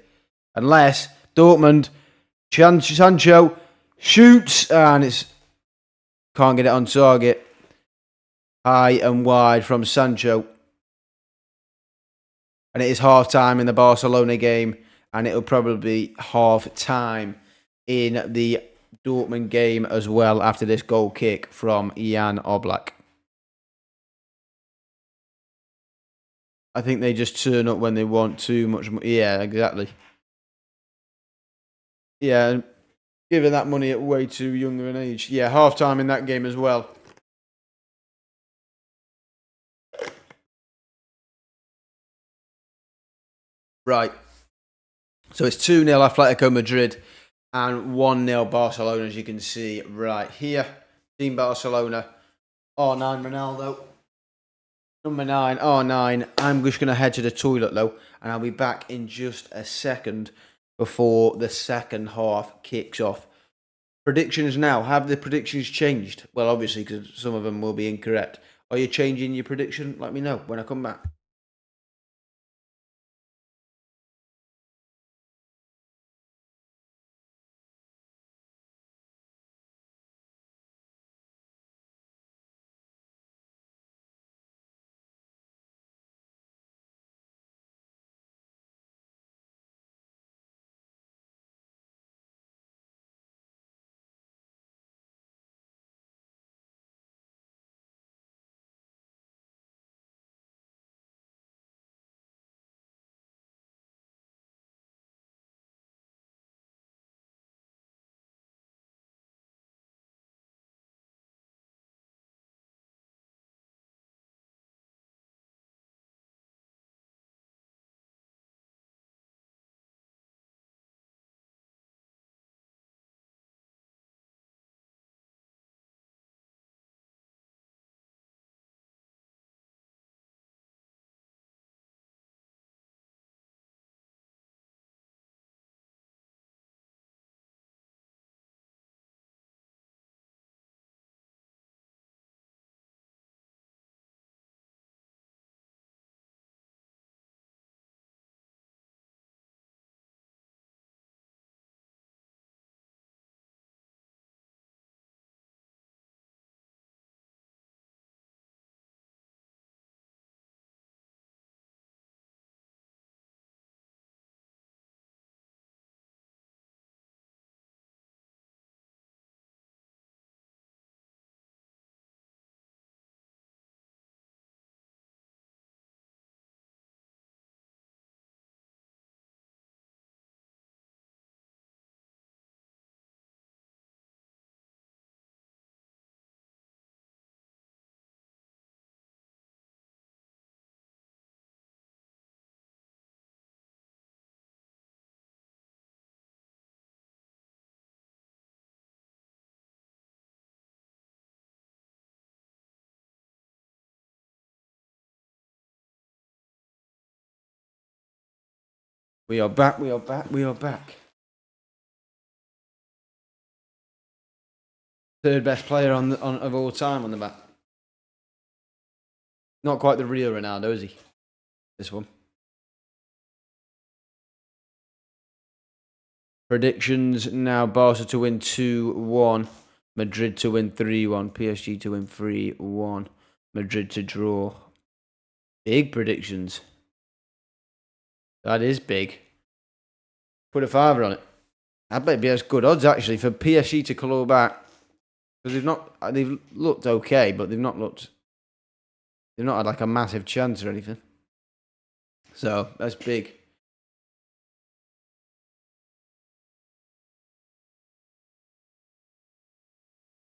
Unless Dortmund, Sancho shoots and can't get it on target. High and wide from Sancho. And it is half time in the Barcelona game. And it'll probably be half time in the Dortmund game as well after this goal kick from Jan Oblak. I think they just turn up when they want too much money. Yeah, exactly. Yeah, giving that money at way too young an age. Yeah, half time in that game as well. Right. So it's 2-0 Atletico Madrid and 1-0 Barcelona, as you can see right here. Team Barcelona. R9 Ronaldo. Number 9, R9. I'm just going to head to the toilet, though, and I'll be back in just a second before the second half kicks off. Predictions now. Have the predictions changed? Well, obviously, because some of them will be incorrect. Are you changing your prediction? Let me know when I come back. We are back. We are back. We are back. Third best player of all time on the back. Not quite the real Ronaldo, is he? This one. Predictions now: Barca to win 2-1, Madrid to win 3-1, PSG to win 3-1, Madrid to draw. Big predictions. That is big. Put a fiver on it. I bet it'd be as good odds actually for PSG to claw back, because they've looked okay, but they've not had like a massive chance or anything. So that's big.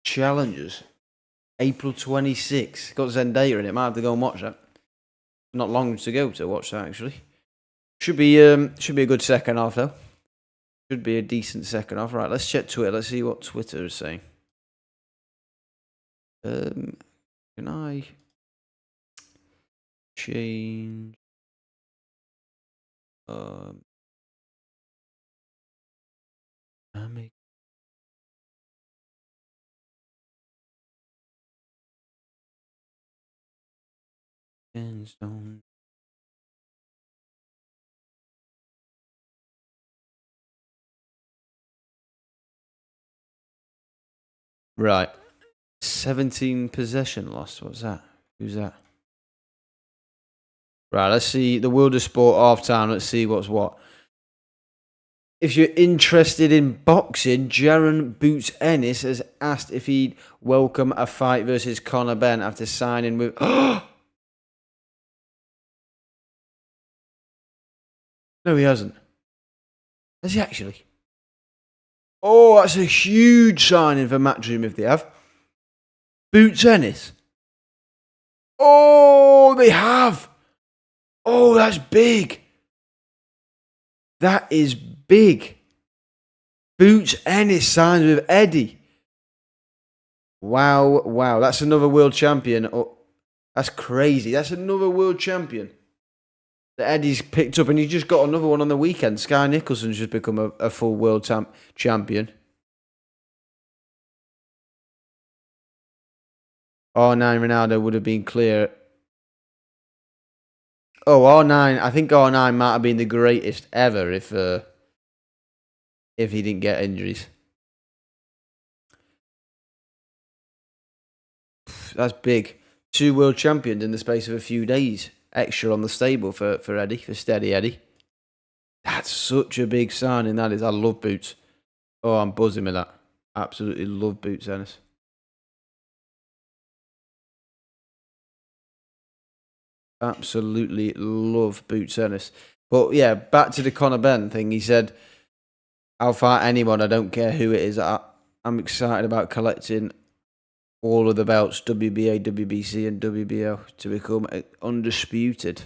Challengers, April 26th. Got Zendaya in it. Might have to go and watch that. Not long to go to watch that actually. Should be a good second half though. Should be a decent second half. Right, let's check Twitter. Let's see what Twitter is saying. Can I change? I make on. Right. 17 possession lost. What's that? Who's that? Right, let's see the World of Sport half time. Let's see what's what. If you're interested in boxing, Jaron Boots Ennis has asked if he'd welcome a fight versus Conor Benn after signing with. No, he hasn't. Has he actually? Oh, that's a huge signing for Matchroom if they have. Boots Ennis. Oh, they have. Oh, that's big. That is big. Boots Ennis signs with Eddie. Wow. That's another world champion. Oh, that's crazy. That's another world champion that Eddie's picked up, and he just got another one on the weekend. Sky Nicholson's just become a full world champion. R9 Ronaldo would have been clear. Oh, R9. I think R9 might have been the greatest ever if he didn't get injuries. That's big. 2 world champions in the space of a few days. Extra on the stable for Eddie, for Steady Eddie. That's such a big signing, that is. I love Boots. Oh, I'm buzzing with that. Absolutely love Boots Ennis. Absolutely love Boots Ennis. But yeah, back to the Conor Benn thing. He said, I'll fight anyone. I don't care who it is. I'm excited about collecting all of the belts, WBA, WBC, and WBO, to become undisputed.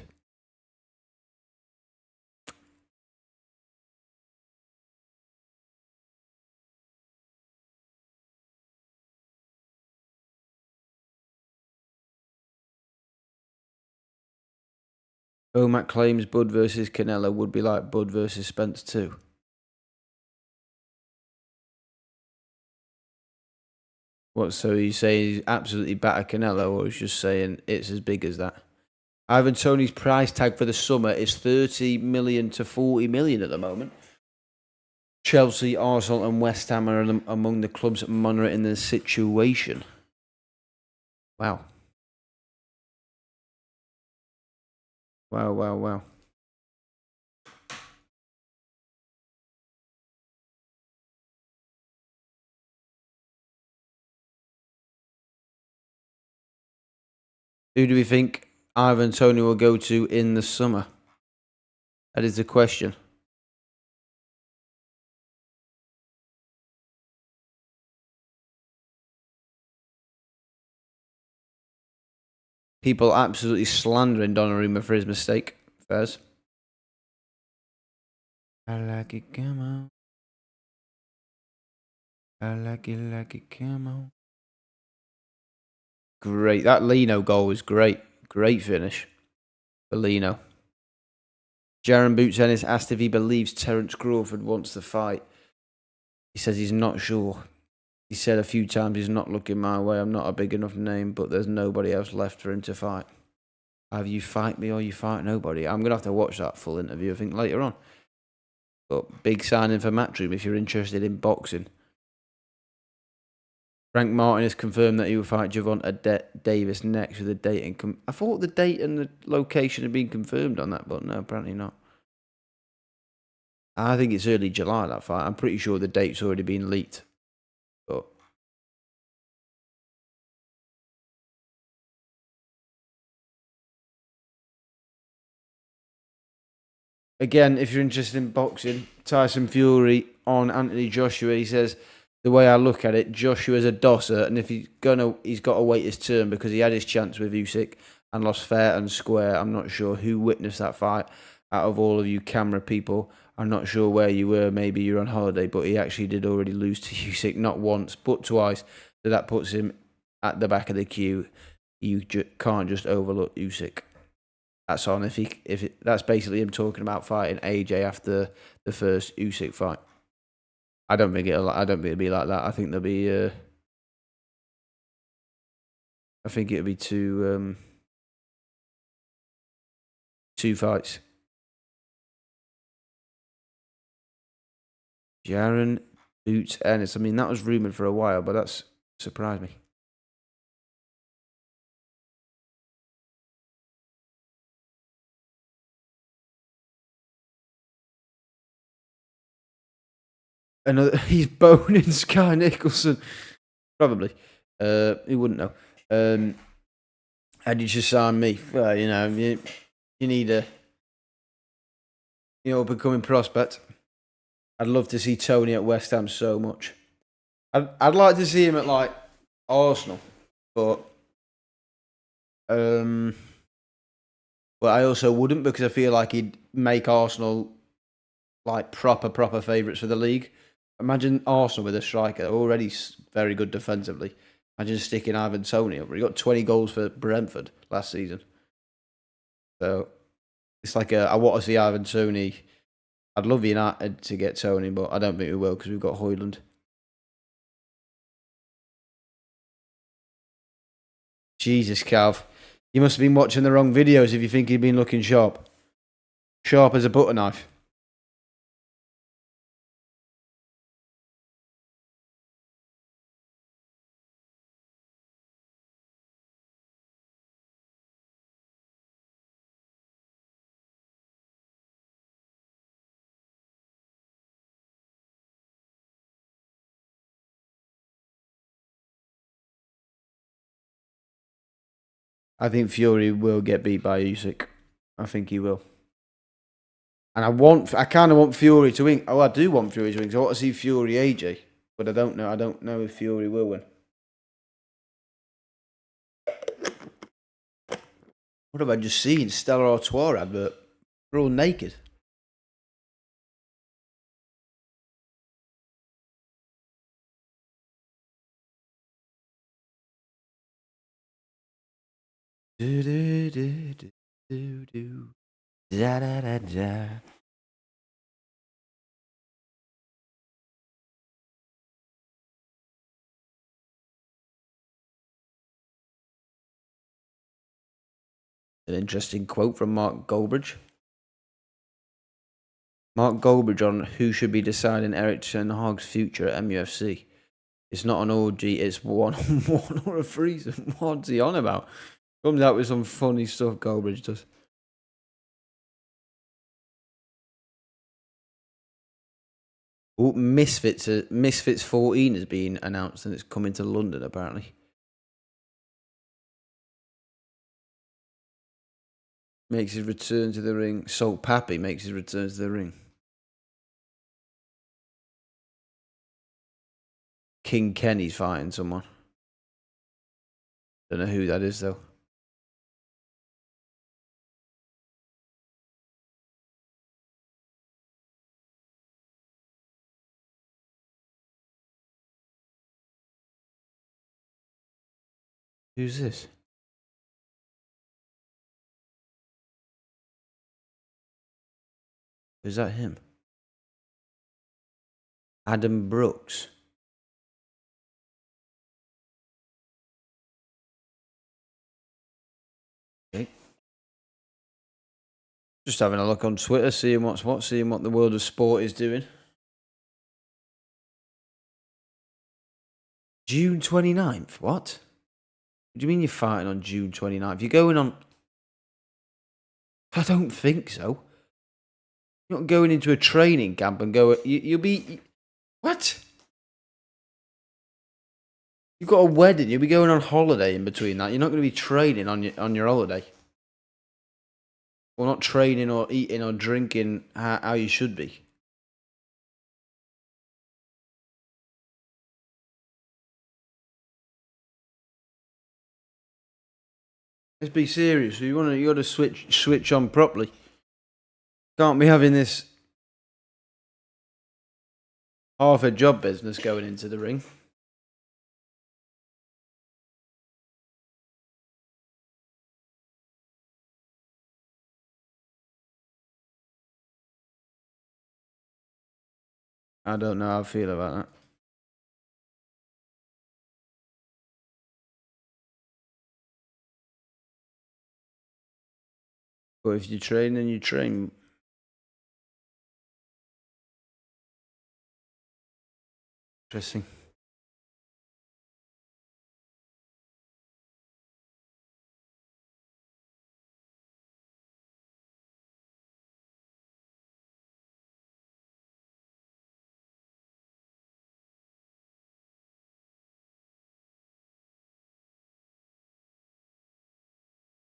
Omac claims Bud versus Canelo would be like Bud versus Spence too. What, so he's saying he's absolutely batter Canelo, or he's just saying it's as big as that? Ivan Toney's price tag for the summer is 30 million to 40 million at the moment. Chelsea, Arsenal and West Ham are among the clubs monitoring the situation. Wow. Wow. Who do we think Ivan Toney will go to in the summer? That is the question. People absolutely slandering Donnarumma for his mistake. Fairs. I like it, come on. I like it, come on. Great. That Lino goal was great. Great finish for Lino. Jaron Boots Ennis asked if he believes Terence Crawford wants to fight. He says he's not sure. He said a few times he's not looking my way. I'm not a big enough name, but there's nobody else left for him to fight. Either you fight me or you fight nobody. I'm going to have to watch that full interview, I think, later on. But big signing for Matchroom if you're interested in boxing. Frank Martin has confirmed that he will fight Gervonta Davis next with a date. And I thought the date and the location had been confirmed on that, but no, apparently not. I think it's early July, that fight. I'm pretty sure the date's already been leaked. But again, if you're interested in boxing, Tyson Fury on Anthony Joshua, he says, the way I look at it, Joshua's a dosser, and if he's got to wait his turn because he had his chance with Usyk and lost fair and square. I'm not sure who witnessed that fight out of all of you camera people. I'm not sure where you were. Maybe you're on holiday, but he actually did already lose to Usyk, not once, but twice. So that puts him at the back of the queue. You can't just overlook Usyk. That's on that's basically him talking about fighting AJ after the first Usyk fight. I don't think it'll be like that. I think there'll be. I think it'll be two fights. Jaron Boots Ennis. I mean, that was rumored for a while, but that's surprised me. He's boning Sky Nicholson. Probably. He wouldn't know. How did you sign me? Well, you need a becoming prospect. I'd love to see Tony at West Ham so much. I'd like to see him at like Arsenal, but I also wouldn't because I feel like he'd make Arsenal like proper favourites for the league. Imagine Arsenal with a striker already very good defensively. Imagine sticking Ivan Toney up. He got 20 goals for Brentford last season. So it's like I want to see Ivan Toney. I'd love United to get Toney, but I don't think we will because we've got Højlund. Jesus, Calv. You must have been watching the wrong videos if you think he'd been looking sharp. Sharp as a butter knife. I think Fury will get beat by Usyk. I think he will. And I kind of want Fury to win. Oh, I do want Fury to win. So I want to see Fury AJ, but I don't know. I don't know if Fury will win. What have I just seen? Stella Artois advert. They're all naked. Do do do do do do. Da da da da. An interesting quote from Mark Goldbridge. Mark Goldbridge on who should be deciding Eric Ten Hag's future at MUFC. It's not an orgy, it's one-on-one or a threesome. What's he on about? Comes out with some funny stuff, Goldbridge does. Oh, Misfits 14 has been announced and it's coming to London apparently. Makes his return to the ring. Salt Pappy makes his return to the ring. King Kenny's fighting someone. Don't know who that is though. Who's this? Is that him? Adam Brooks. Okay. Just having a look on Twitter, seeing what's what, seeing what the world of sport is doing. June 29th? What? What do you mean you're fighting on June 29th? You're going on... I don't think so. You're not going into a training camp and go... You'll be... What? You've got a wedding. You'll be going on holiday in between that. You're not going to be training on your holiday. Or not training or eating or drinking how you should be. Let's be serious. You got to switch on properly. Can't be having this half a job business going into the ring. I don't know how I feel about that. But if you train, then you train. Interesting.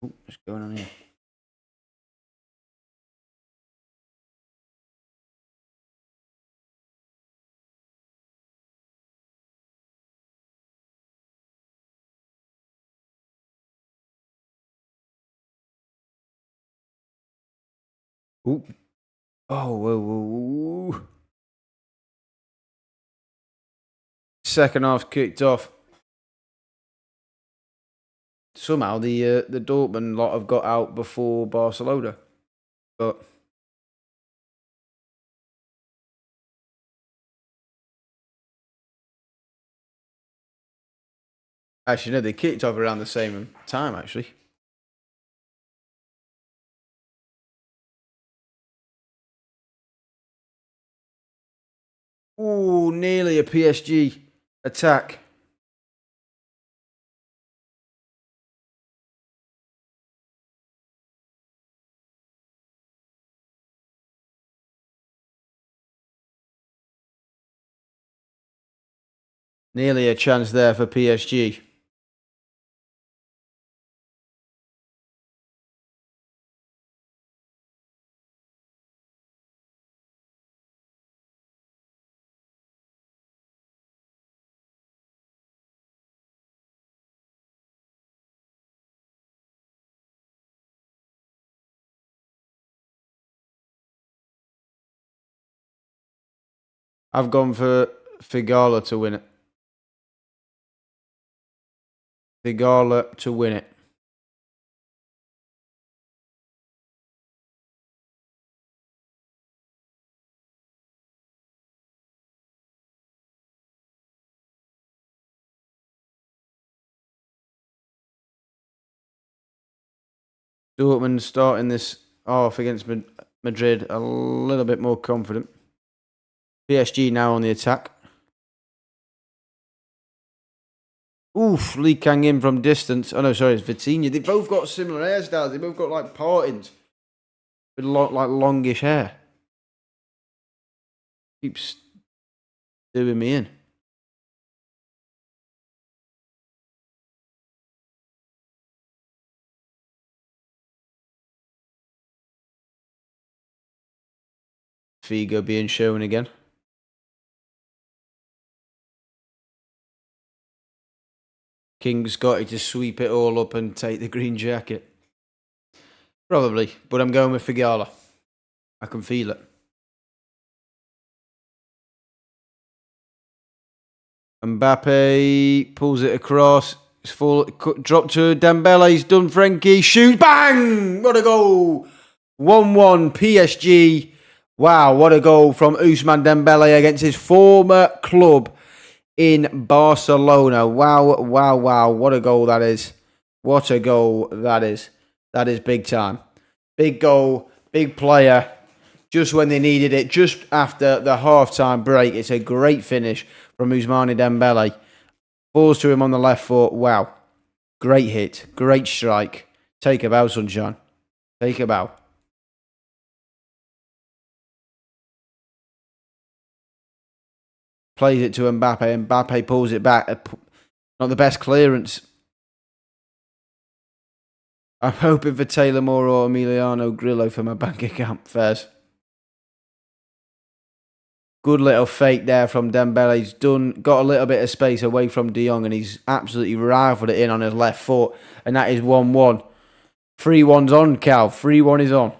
Ooh, what's going on here? Ooh. Oh, whoa. Second half kicked off. Somehow the Dortmund lot have got out before Barcelona. But actually, no, they kicked off around the same time, actually. Ooh, nearly a PSG attack. Nearly a chance there for PSG. I've gone for Figala to win it. Figala to win it. Dortmund starting this off against Madrid a little bit more confident. PSG now on the attack. Oof, Lee Kang in from distance. Oh no, sorry, it's Vitinha. They both got similar hairstyles. They both got like partings with like longish hair. Keeps doing me in. Figo being shown again. King's got it to sweep it all up and take the green jacket. Probably, but I'm going with Figala. I can feel it. Mbappe pulls it across. It's full. Drop to Dembele. He's done Frenkie. Shoot. Bang! What a goal. 1-1 PSG Wow, what a goal from Ousmane Dembele against his former club in Barcelona. Wow, wow, wow. What a goal that is. What a goal that is. That is big time. Big goal, big player. Just when they needed it, just after the half-time break. It's a great finish from Ousmane Dembele. Balls to him on the left foot. Wow. Great hit. Great strike. Take a bow, sunshine. Take a bow. Plays it to Mbappe. Mbappe pulls it back. Not the best clearance. I'm hoping for Taylor Moore or Emiliano Grillo for my bank account. Fairs. Good little fake there from Dembele. He's got a little bit of space away from De Jong, and he's absolutely rifled it in on his left foot. And that is 1-1. 3-1's on, Cal. 3-1 is on.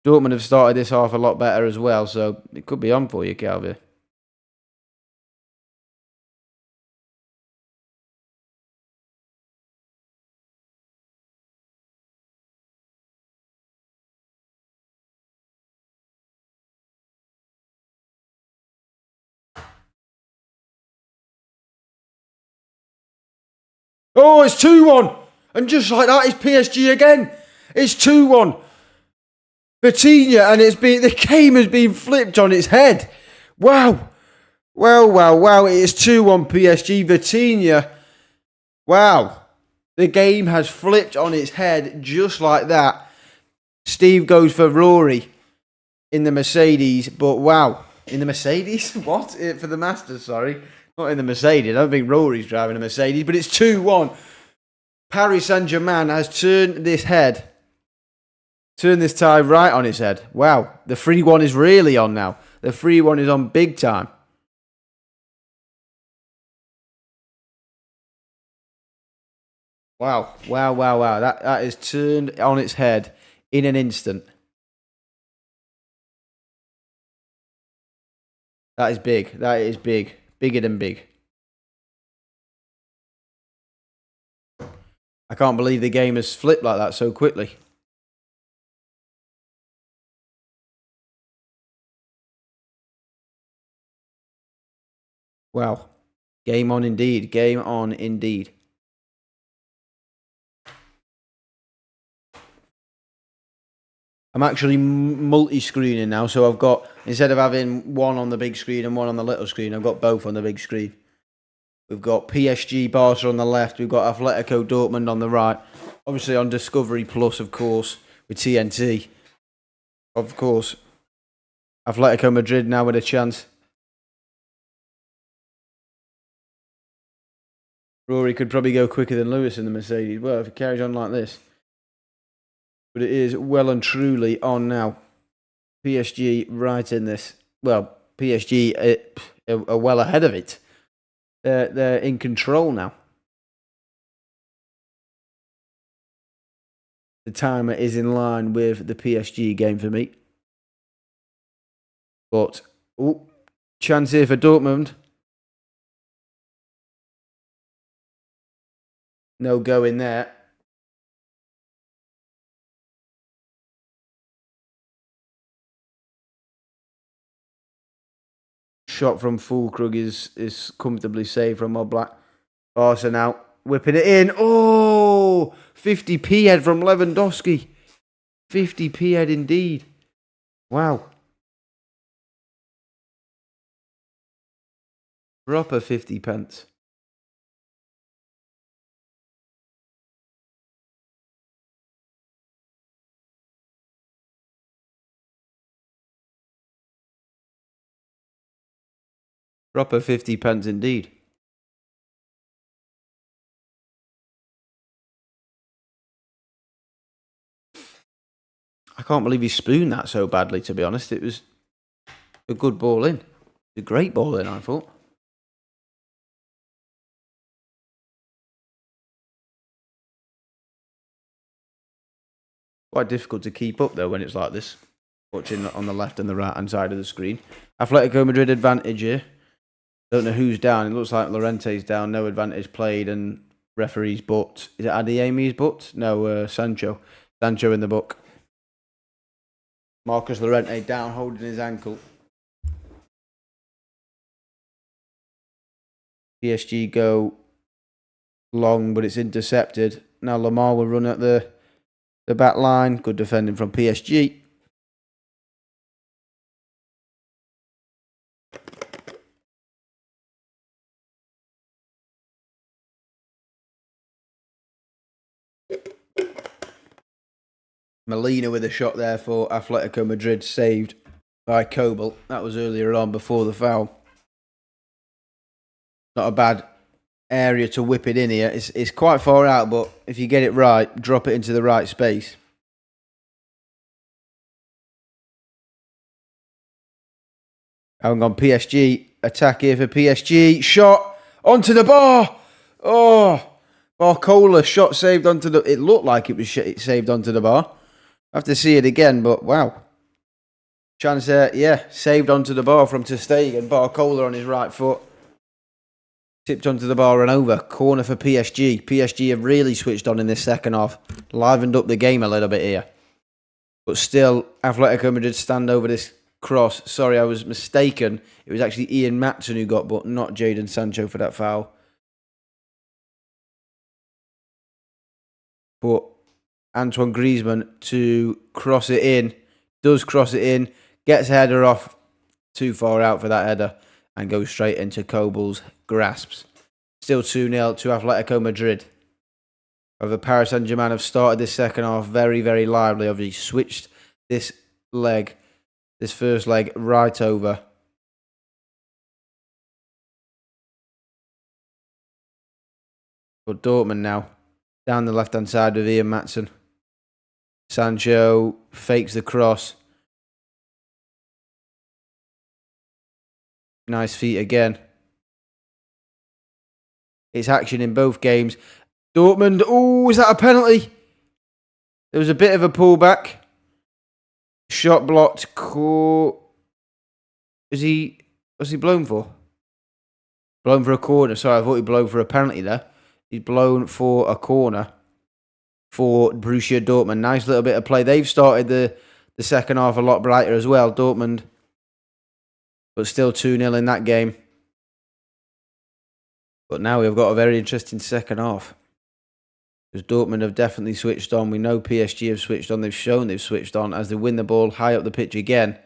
Dortmund have started this half a lot better as well, so it could be on for you, Calvi. Oh, it's 2-1. And just like that, it's PSG again. It's 2-1. Vitinha, and the game has been flipped on its head. Wow. Wow. It is 2-1 PSG. Vitinha. Wow. The game has flipped on its head just like that. Steve goes for Rory in the Mercedes, but wow. In the Mercedes? What? For the Masters, sorry. Not in the Mercedes. I don't think Rory's driving a Mercedes, but it's 2-1. Paris Saint-Germain has turned this tie right on its head. Wow. The 3-1 is really on now. The 3-1 is on big time. Wow. That is turned on its head in an instant. That is big. That is big. Bigger than big. I can't believe the game has flipped like that so quickly. Wow. Game on indeed. Game on indeed. I'm actually multi-screening now, so I've got, instead of having one on the big screen and one on the little screen, I've got both on the big screen. We've got PSG Barca on the left, we've got Atletico Dortmund on the right. Obviously on Discovery Plus, of course, with TNT. Of course. Atletico Madrid now with a chance. Rory could probably go quicker than Lewis in the Mercedes. Well, if he carries on like this. But it is well and truly on now. PSG right in this. Well, PSG are well ahead of it. They're in control now. The timer is in line with the PSG game for me. But, chance here for Dortmund. No go in there. Shot from Fulkrug is comfortably saved from Oblak. Barca now whipping it in. Oh, 50p head from Lewandowski. 50p head indeed. Wow. Proper 50 pence. Proper 50 pence indeed. I can't believe he spooned that so badly, to be honest. It was a good ball in. A great ball in, I thought. Quite difficult to keep up, though, when it's like this. Watching on the left and the right-hand side of the screen. Atletico Madrid advantage here. Don't know who's down. It looks like Llorente's down. No advantage played, and referee's butt. Is it Adeyemi's butt? No, Sancho. Sancho in the book. Marcus Llorente down, holding his ankle. PSG go long, but it's intercepted. Now Lamar will run at the back line. Good defending from PSG. Molina with a shot there for Atletico Madrid, saved by Kobel. That was earlier on before the foul. Not a bad area to whip it in here. It's quite far out, but if you get it right, drop it into the right space. Having gone PSG, attack here for PSG. Shot onto the bar. Oh, Barcola shot saved onto the... It looked like it was saved onto the bar. I have to see it again, but wow. Chance there, yeah, saved onto the bar from ter Stegen. Barcola on his right foot. Tipped onto the bar and over. Corner for PSG. PSG have really switched on in this second half. Livened up the game a little bit here. But still, Atletico Madrid stand over this cross. Sorry, I was mistaken. It was actually Ian Matson who got, but not Jadon Sancho for that foul. But Antoine Griezmann to cross it in. Does cross it in. Gets a header off. Too far out for that header. And goes straight into Kobel's grasps. Still 2-0 to Atletico Madrid. Over Paris Saint-Germain have started this second half very, very lively. Obviously switched this first leg right over. But Dortmund now. Down the left-hand side with Ian Matson. Sancho fakes the cross. Nice feet again. It's action in both games. Dortmund, oh, is that a penalty? There was a bit of a pullback. Shot blocked. What's he blown for? Blown for a corner. Sorry, I thought he blown for a penalty there. He's blown for a corner for Borussia Dortmund. Nice little bit of play. They've started the second half a lot brighter as well, Dortmund. But still 2-0 in that game. But now we've got a very interesting second half. Because Dortmund have definitely switched on. We know PSG have switched on. They've shown they've switched on as they win the ball high up the pitch again.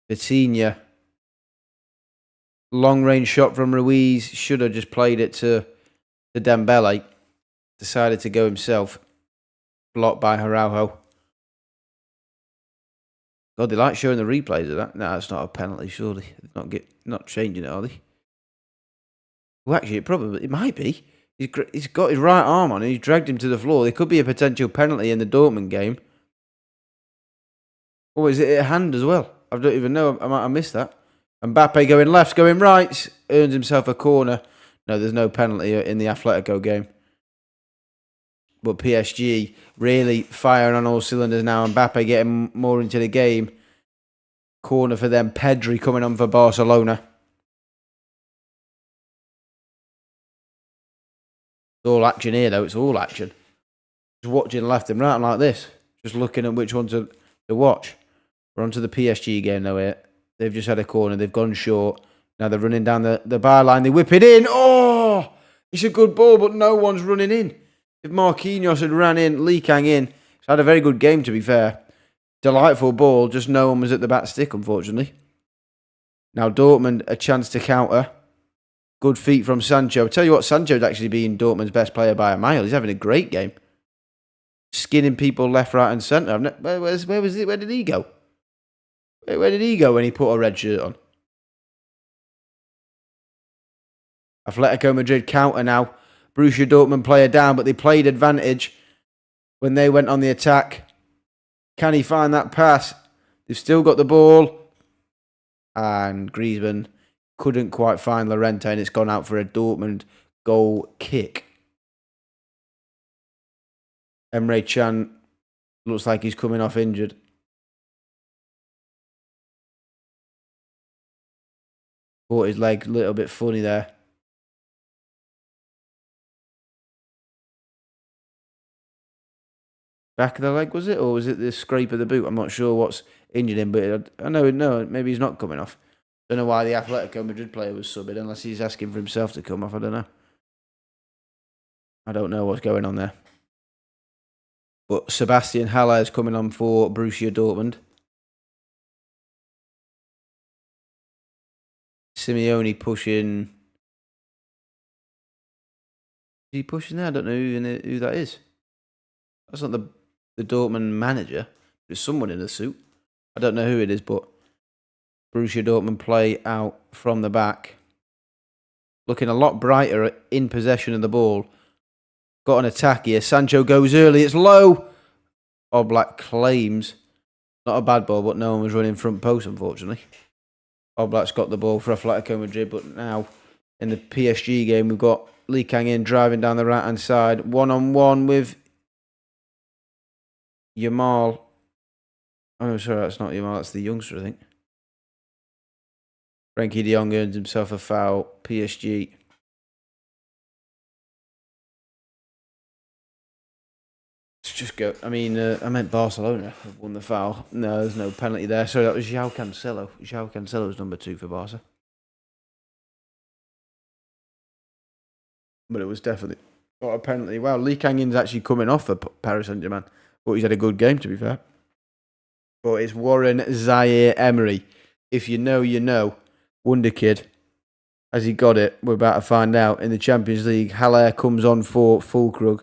Vitinha. Long range shot from Ruiz. Should have just played it to Dembele. Decided to go himself. Blocked by Araujo. God, they like showing the replays of that. No, it's not a penalty, surely. Not changing it, are they? Well, actually, it might be. He's got his right arm on and he's dragged him to the floor. There could be a potential penalty in the Dortmund game. Or is it a hand as well? I don't even know. I might have missed that. Mbappe going left, going right. Earns himself a corner. No, there's no penalty in the Atletico game. But PSG really firing on all cylinders now. Mbappe getting more into the game. Corner for them. Pedri coming on for Barcelona. It's all action here, though. It's all action. Just watching left and right like this. Just looking at which one to watch. We're on to the PSG game, though, here. They've just had a corner. They've gone short. Now they're running down the byline. They whip it in. Oh! It's a good ball, but no one's running in. If Marquinhos had ran in, Lee Kang in, he's had a very good game, to be fair. Delightful ball, just no one was at the back stick, unfortunately. Now Dortmund, a chance to counter. Good feet from Sancho. I tell you what, Sancho's actually been Dortmund's best player by a mile. He's having a great game. Skinning people left, right and centre. Where was it? Where did he go? Where did he go when he put a red shirt on? Atletico Madrid counter now. Borussia Dortmund player down, but they played advantage when they went on the attack. Can he find that pass? They've still got the ball. And Griezmann couldn't quite find Llorente, and it's gone out for a Dortmund goal kick. Emre Can looks like he's coming off injured. Caught his leg a little bit funny there. back of the leg, was it? Or was it the scrape of the boot? I'm not sure what's injured him, but I know, no, maybe he's not coming off. Don't know why the Atletico Madrid player was subbed, unless he's asking for himself to come off. I don't know. I don't know what's going on there. But Sebastian Haller is coming on for Borussia Dortmund. Simeone pushing. Is he pushing there? I don't know who that is. That's not the Dortmund manager. There's someone in a suit. I don't know who it is, but Borussia Dortmund play out from the back. Looking a lot brighter in possession of the ball. Got an attack here. Sancho goes early. It's low. Oblak claims. Not a bad ball, but no one was running front post, unfortunately. Oblak's got the ball for Atletico Madrid, but now in the PSG game, we've got Lee Kang-in driving down the right-hand side. One-on-one with Yamal. Oh, no, sorry, that's not Yamal. That's the youngster, I think. Frenkie de Jong earns himself a foul. PSG. Let's just go. I mean, I meant Barcelona have won the foul. No, there's no penalty there. Sorry, that was João Cancelo. João Cancelo's number 2 for Barca. But it was definitely not a penalty. Wow, Lee Kang-in's actually coming off for Paris Saint-Germain. But he's had a good game, to be fair. But it's Warren Zaire-Emery. If you know, you know. Wonder Kid. Has he got it? We're about to find out. In the Champions League, Haller comes on for Fulkrug.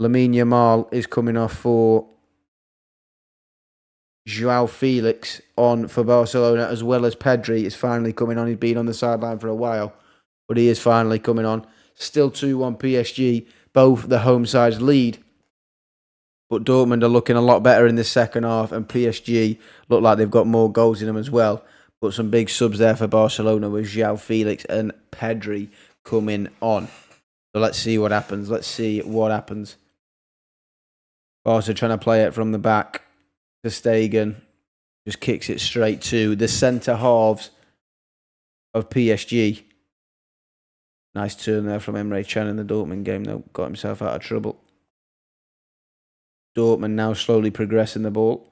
Lamine Yamal is coming off for João Felix on for Barcelona, as well as Pedri is finally coming on. He's been on the sideline for a while, but he is finally coming on. Still 2-1 PSG. Both the home sides lead. But Dortmund are looking a lot better in the second half, and PSG look like they've got more goals in them as well. But some big subs there for Barcelona with João Felix and Pedri coming on. So let's see what happens. Barca trying to play it from the back. Ter Stegen just kicks it straight to the centre halves of PSG. Nice turn there from Emre Can in the Dortmund game, though. Got himself out of trouble. Dortmund now slowly progressing the ball.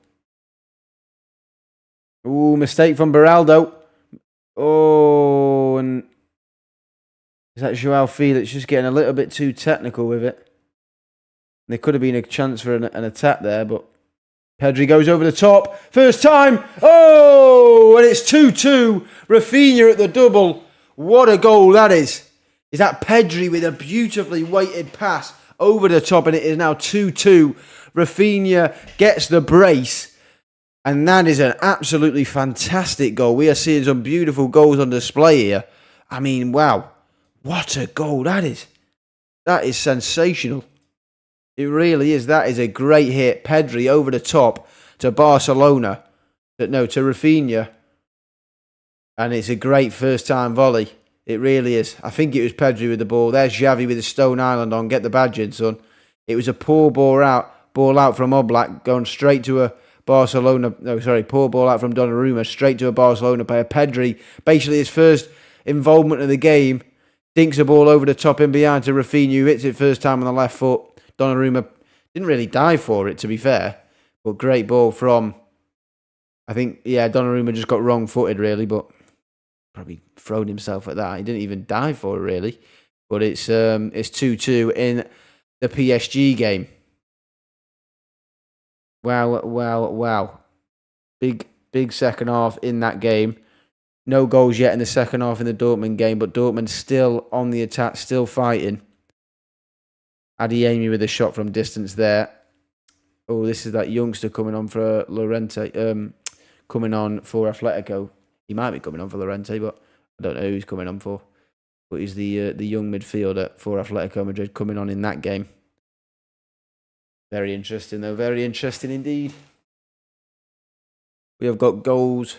Ooh, mistake from Beraldo. Oh, and is that João Felix just getting a little bit too technical with it? There could have been a chance for an attack there, but Pedri goes over the top. First time. Oh, and it's 2-2. Rafinha at the double. What a goal that is. Is that Pedri with a beautifully weighted pass over the top, and it is now 2-2. Rafinha gets the brace, and that is an absolutely fantastic goal. We are seeing some beautiful goals on display here. I mean, wow. What a goal that is. That is sensational. It really is. That is a great hit. Pedri over the top to Barcelona. To Rafinha. And it's a great first-time volley. It really is. I think it was Pedri with the ball. There's Xavi with the Stone Island on. Get the badge in, son. It was a poor ball out from Oblak, going straight to a Barcelona. Poor ball out from Donnarumma, straight to a Barcelona player. Pedri, basically his first involvement of the game, dinks a ball over the top in behind to Rafinha, who hits it first time on the left foot. Donnarumma didn't really dive for it, to be fair, but great ball from, I think, Donnarumma just got wrong-footed, really, but probably thrown himself at that. He didn't even dive for it, really. But it's 2-2 in the PSG game. Wow. Big second half in that game. No goals yet in the second half in the Dortmund game, but Dortmund still on the attack, still fighting. Adeyemi with a shot from distance there. Oh, this is that youngster coming on for Lorente, coming on for Atletico. He might be coming on for Lorente, but I don't know who he's coming on for. But he's the young midfielder for Atletico Madrid coming on in that game. Very interesting, though. Very interesting indeed. We have got goals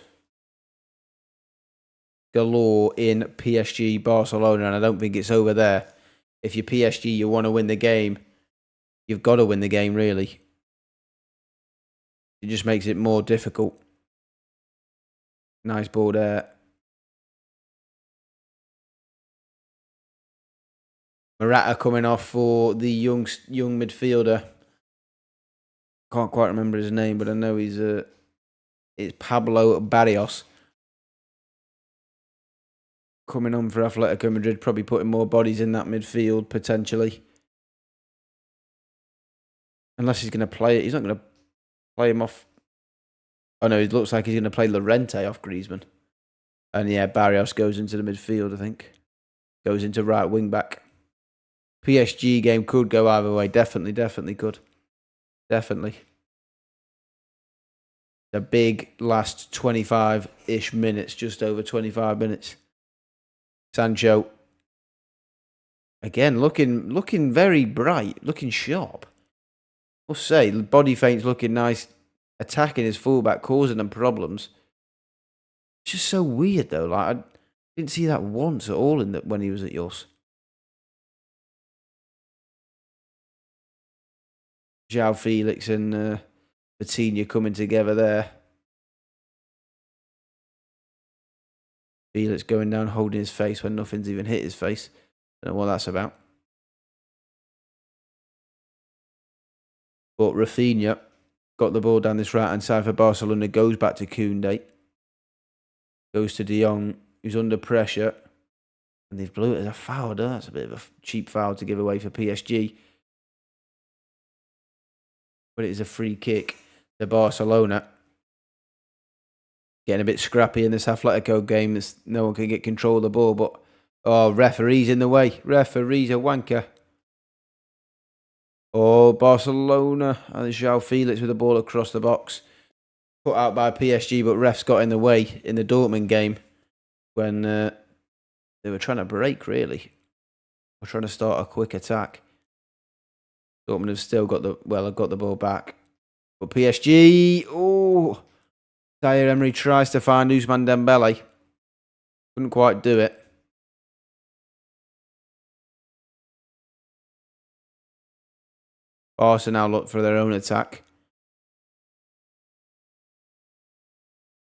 galore in PSG Barcelona, and I don't think it's over there. If you're PSG, you want to win the game. You've got to win the game, really. It just makes it more difficult. Nice ball there. Morata coming off for the young midfielder Can't quite remember his name, but I know it's Pablo Barrios. Coming on for Atletico Madrid, probably putting more bodies in that midfield, potentially. Unless he's going to play it. He's not going to play him off. Oh, no, it looks like he's going to play Llorente off Griezmann. And yeah, Barrios goes into the midfield, I think. Goes into right wing back. PSG game could go either way. Definitely could. Definitely. The big last 25-ish minutes, just over 25 minutes. Sancho, again, looking very bright, looking sharp. Must say, body feint's looking nice, attacking his fullback, causing them problems. It's just so weird though. Like I didn't see that once at all when he was at yours. João Felix and Vitinha coming together there. Felix going down, holding his face when nothing's even hit his face. Don't know what that's about. But Rafinha got the ball down this right-hand side for Barcelona, goes back to Koundé. Goes to De Jong, who's under pressure. And they've blew it as a foul. That's a bit of a cheap foul to give away for PSG. But it is a free kick to Barcelona. Getting a bit scrappy in this Atletico game. No one can get control of the ball. But, referee's in the way. Referee's a wanker. Oh, Barcelona. And João Felix with the ball across the box. Put out by PSG, but refs got in the way in the Dortmund game when they were trying to break, really. We're trying to start a quick attack. Dortmund have still got the ball back. But PSG, Thierry Emery tries to find Ousmane Dembele. Couldn't quite do it. Barca now look for their own attack.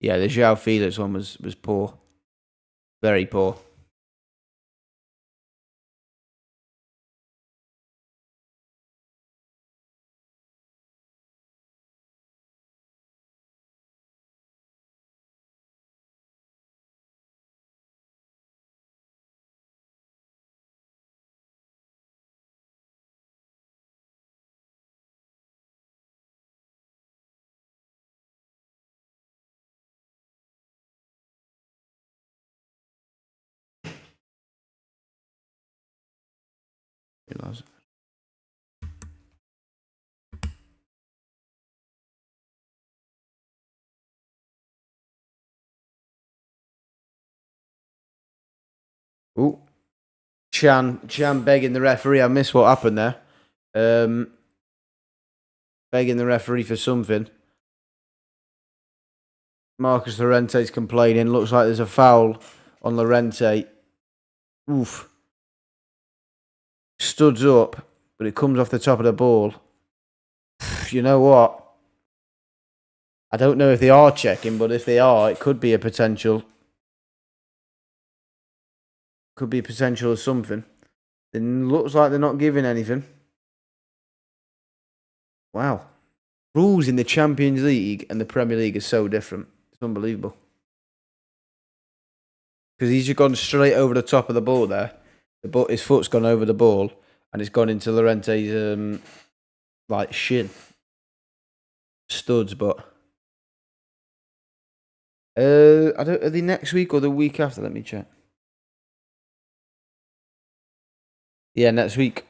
Yeah, the João Felix one was poor. Very poor. Ooh. Chan begging the referee. I missed what happened there. Begging the referee for something. Marcus Llorente's complaining. Looks like there's a foul on Llorente. Oof. Studs up, but it comes off the top of the ball. You know what? I don't know if they are checking, but if they are, it could be a potential. Could be a potential of something. It looks like they're not giving anything. Wow. Rules in the Champions League and the Premier League are so different. It's unbelievable. Because he's just gone straight over the top of the ball there. His foot's gone over the ball and it's gone into Llorente's shin. Studs, but are they next week or the week after? Let me check. Yeah, next week.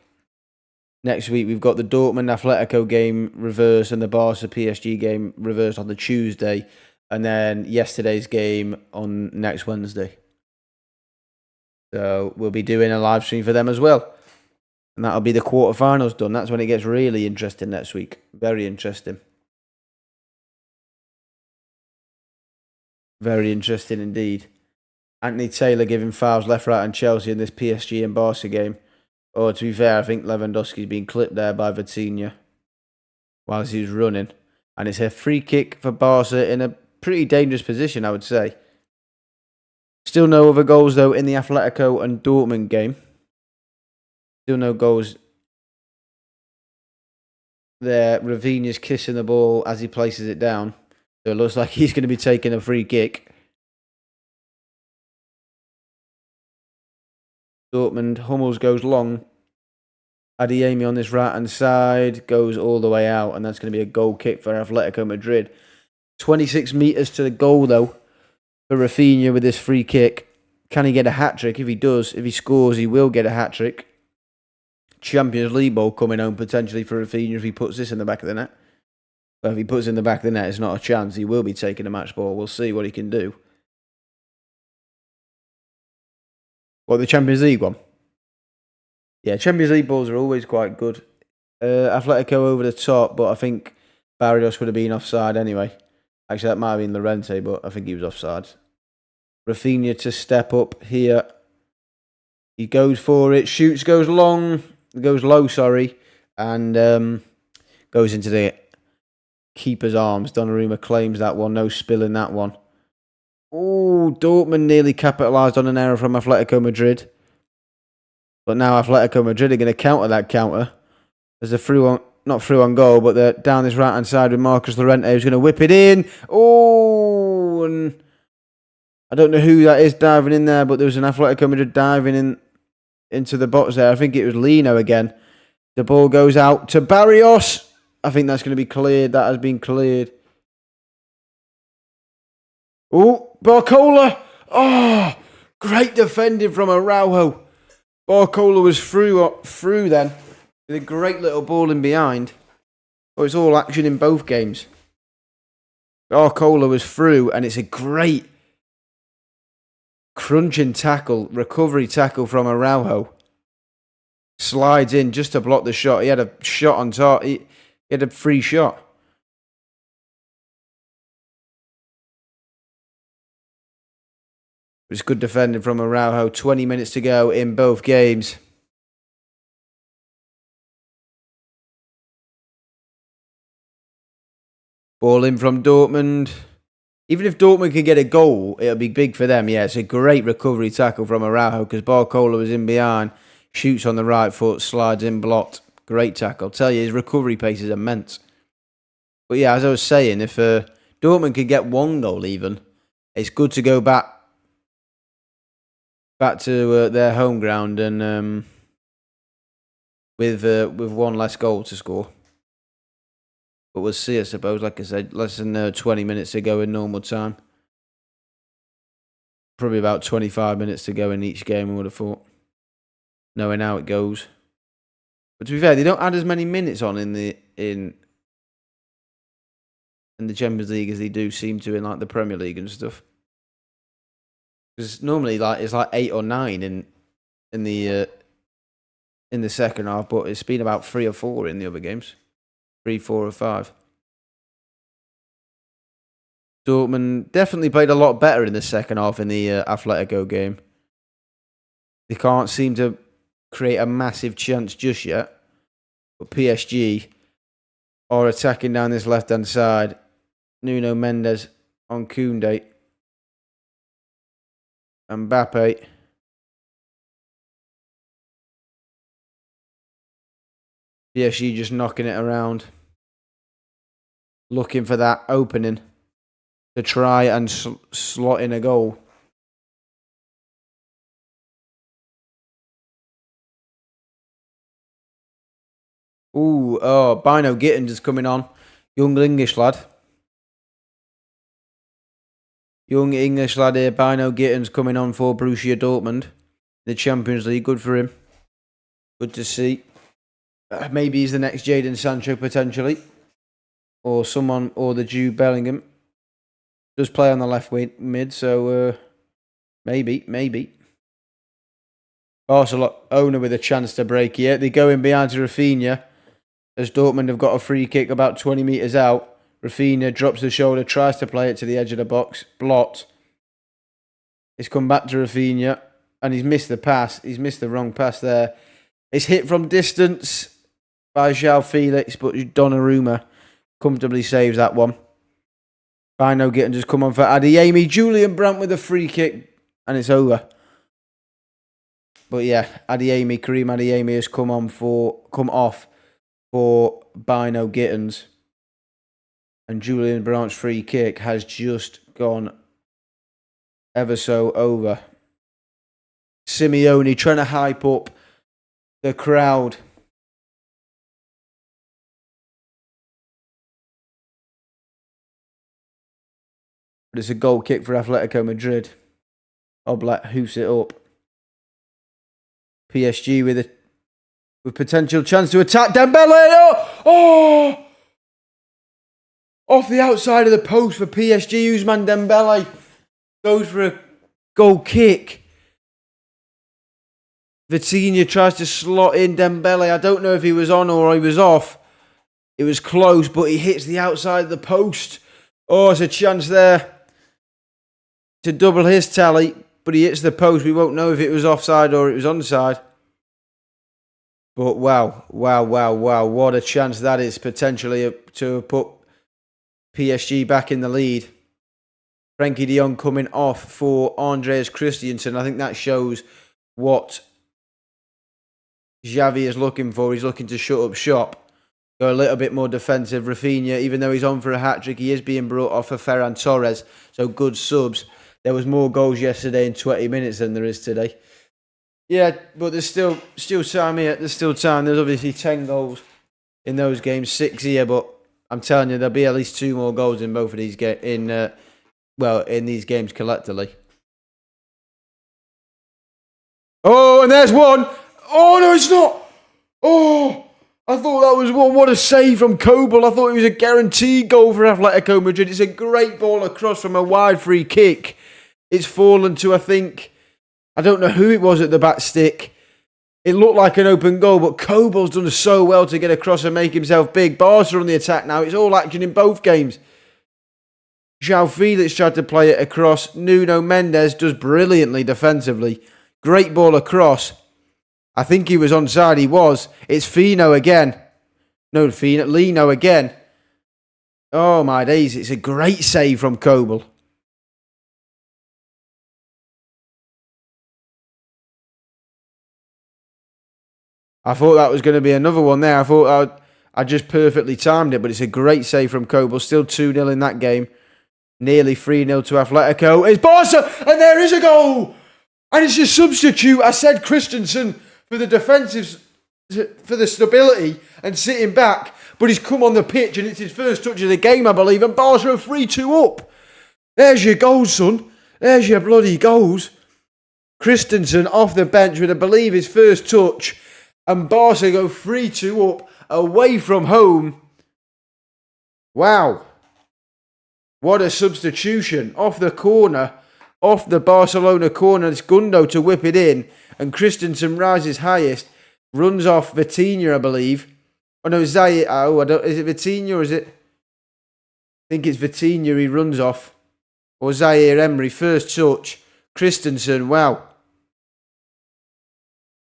Next week we've got the Dortmund Atletico game reversed and the Barca PSG game reversed on the Tuesday, and then yesterday's game on next Wednesday. So we'll be doing a live stream for them as well. And that'll be the quarterfinals done. That's when it gets really interesting next week. Very interesting. Very interesting indeed. Anthony Taylor giving fouls left, right, and Chelsea in this PSG and Barca game. Oh, to be fair, I think Lewandowski's been clipped there by Vitinha whilst he was running. And it's a free kick for Barca in a pretty dangerous position, I would say. Still no other goals, though, in the Atletico and Dortmund game. Still no goals there. Rafinha's kissing the ball as he places it down. So it looks like he's going to be taking a free kick. Dortmund, Hummels goes long. Adeyemi on this right-hand side goes all the way out, and that's going to be a goal kick for Atletico Madrid. 26 metres to the goal, though, for Rafinha with this free kick. Can he get a hat-trick? If he does, if he scores, he will get a hat-trick. Champions League ball coming home potentially for Rafinha if he puts this in the back of the net. But if he puts it in the back of the net, it's not a chance. He will be taking a match ball. We'll see what he can do. What, the Champions League one? Yeah, Champions League balls are always quite good. Atletico over the top, but I think Barrios would have been offside anyway. Actually, that might have been Llorente, but I think he was offside. Rafinha to step up here. He goes for it, shoots, goes long, goes low, sorry, and goes into the keeper's arms. Donnarumma claims that one, no spill in that one. Oh, Dortmund nearly capitalised on an error from Atletico Madrid. But now Atletico Madrid are going to counter that counter. There's a through on, not through on goal, but they're down this right-hand side with Marcus Llorente who's going to whip it in. Oh, and I don't know who that is diving in there, but there was an Atletico Madrid diving into the box there. I think it was Lino again. The ball goes out to Barrios. I think that's going to be cleared. That has been cleared. Oh, Barcola. Oh, great defending from Araujo. Barcola was through then. With a great little ball in behind. Oh, it's all action in both games. Barcola was through, and it's a great crunching tackle, recovery tackle from Araujo. Slides in just to block the shot. He had a shot on top. He had a free shot. It was good defending from Araujo. 20 minutes to go in both games. Ball in from Dortmund. Even if Dortmund can get a goal, it'll be big for them. Yeah, it's a great recovery tackle from Araujo because Barcola was in behind. Shoots on the right foot, slides in, blocked. Great tackle. I'll tell you, his recovery pace is immense. But yeah, as I was saying, if Dortmund could get one goal even, it's good to go back to their home ground and with one less goal to score. But we'll see, I suppose. Like I said, less than 20 minutes to go in normal time. Probably about 25 minutes to go in each game, I would have thought. Knowing how it goes. But to be fair, they don't add as many minutes on in the Champions League as they do seem to in like the Premier League and stuff. Because normally it's like 8 or 9 in the second half, but it's been about 3 or 4 in the other games. 3, 4 or 5. Dortmund definitely played a lot better in the second half in the Atletico game. They can't seem to create a massive chance just yet. But PSG are attacking down this left-hand side. Nuno Mendes on Koundé. Mbappe. PSG just knocking it around. Looking for that opening to try and slot in a goal. Bino Gittins is coming on. Young English lad. Young English lad here, Bino Gittins coming on for Borussia Dortmund. The Champions League, good for him. Good to see. Maybe he's the next Jadon Sancho potentially. Or the Jude Bellingham. Does play on the left mid, so maybe. Barcelona with a chance to break here. They go in behind to Rafinha. As Dortmund have got a free kick about 20 metres out. Rafinha drops the shoulder, tries to play it to the edge of the box. Blocked. It's come back to Rafinha. And he's missed the pass. He's missed the wrong pass there. It's hit from distance by João Felix, but Donnarumma comfortably saves that one. Bino Gittins just come on for Adeyemi. Julian Brandt with a free kick. And it's over. But yeah, Karim Adeyemi has come off for Bino Gittins. And Julian Brandt's free kick has just gone ever so over. Simeone trying to hype up the crowd. But it's a goal kick for Atletico Madrid. Oblak hoofs it up. PSG with potential chance to attack Dembele. Oh! Off the outside of the post for PSG. Ousmane Dembele goes for a goal kick. Vitinha tries to slot in Dembele. I don't know if he was on or he was off. It was close, but he hits the outside of the post. Oh, it's a chance there to double his tally, but he hits the post. We won't know if it was offside or it was onside. But wow. What a chance that is potentially to put PSG back in the lead. Frenkie de Jong coming off for Andreas Christensen. I think that shows what Xavi is looking for. He's looking to shut up shop. Go a little bit more defensive. Rafinha, even though he's on for a hat-trick, he is being brought off for Ferran Torres. So good subs. There was more goals yesterday in 20 minutes than there is today. Yeah, but there's still time here. There's still time. There's obviously 10 goals in those games, 6 here, but I'm telling you, there'll be at least 2 more goals in both of these games. In these games collectively. Oh, and there's one. Oh no, it's not. Oh, I thought that was one. What a save from Kobel. I thought it was a guaranteed goal for Atletico Madrid. It's a great ball across from a wide free kick. It's fallen to, I don't know who it was at the back stick. It looked like an open goal, but Kobel's done so well to get across and make himself big. Barca on the attack now. It's all action in both games. João Felix tried to play it across. Nuno Mendes does brilliantly defensively. Great ball across. I think he was onside. He was. It's Fino again. No, Lino again. Oh my days. It's a great save from Kobel. I thought that was going to be another one there. I thought I just perfectly timed it, but it's a great save from Kobel. Still 2-0 in that game. Nearly 3-0 to Atletico. It's Barca, and there is a goal! And it's a substitute. I said Christensen for the defensive, for the stability and sitting back, but he's come on the pitch and it's his first touch of the game, I believe, and Barca are 3-2 up. There's your goals, son. There's your bloody goals. Christensen off the bench with, I believe, his first touch, and Barca go 3-2 up away from home. Wow. What a substitution. Off the corner, off the Barcelona corner, it's Gundo to whip it in, and Christensen rises highest, runs off Vitinha, I believe. Oh no, Zaire. Oh, is it Vitinha or is it? I think it's Vitinha he runs off. Or Zaire Emery, first touch. Christensen, wow.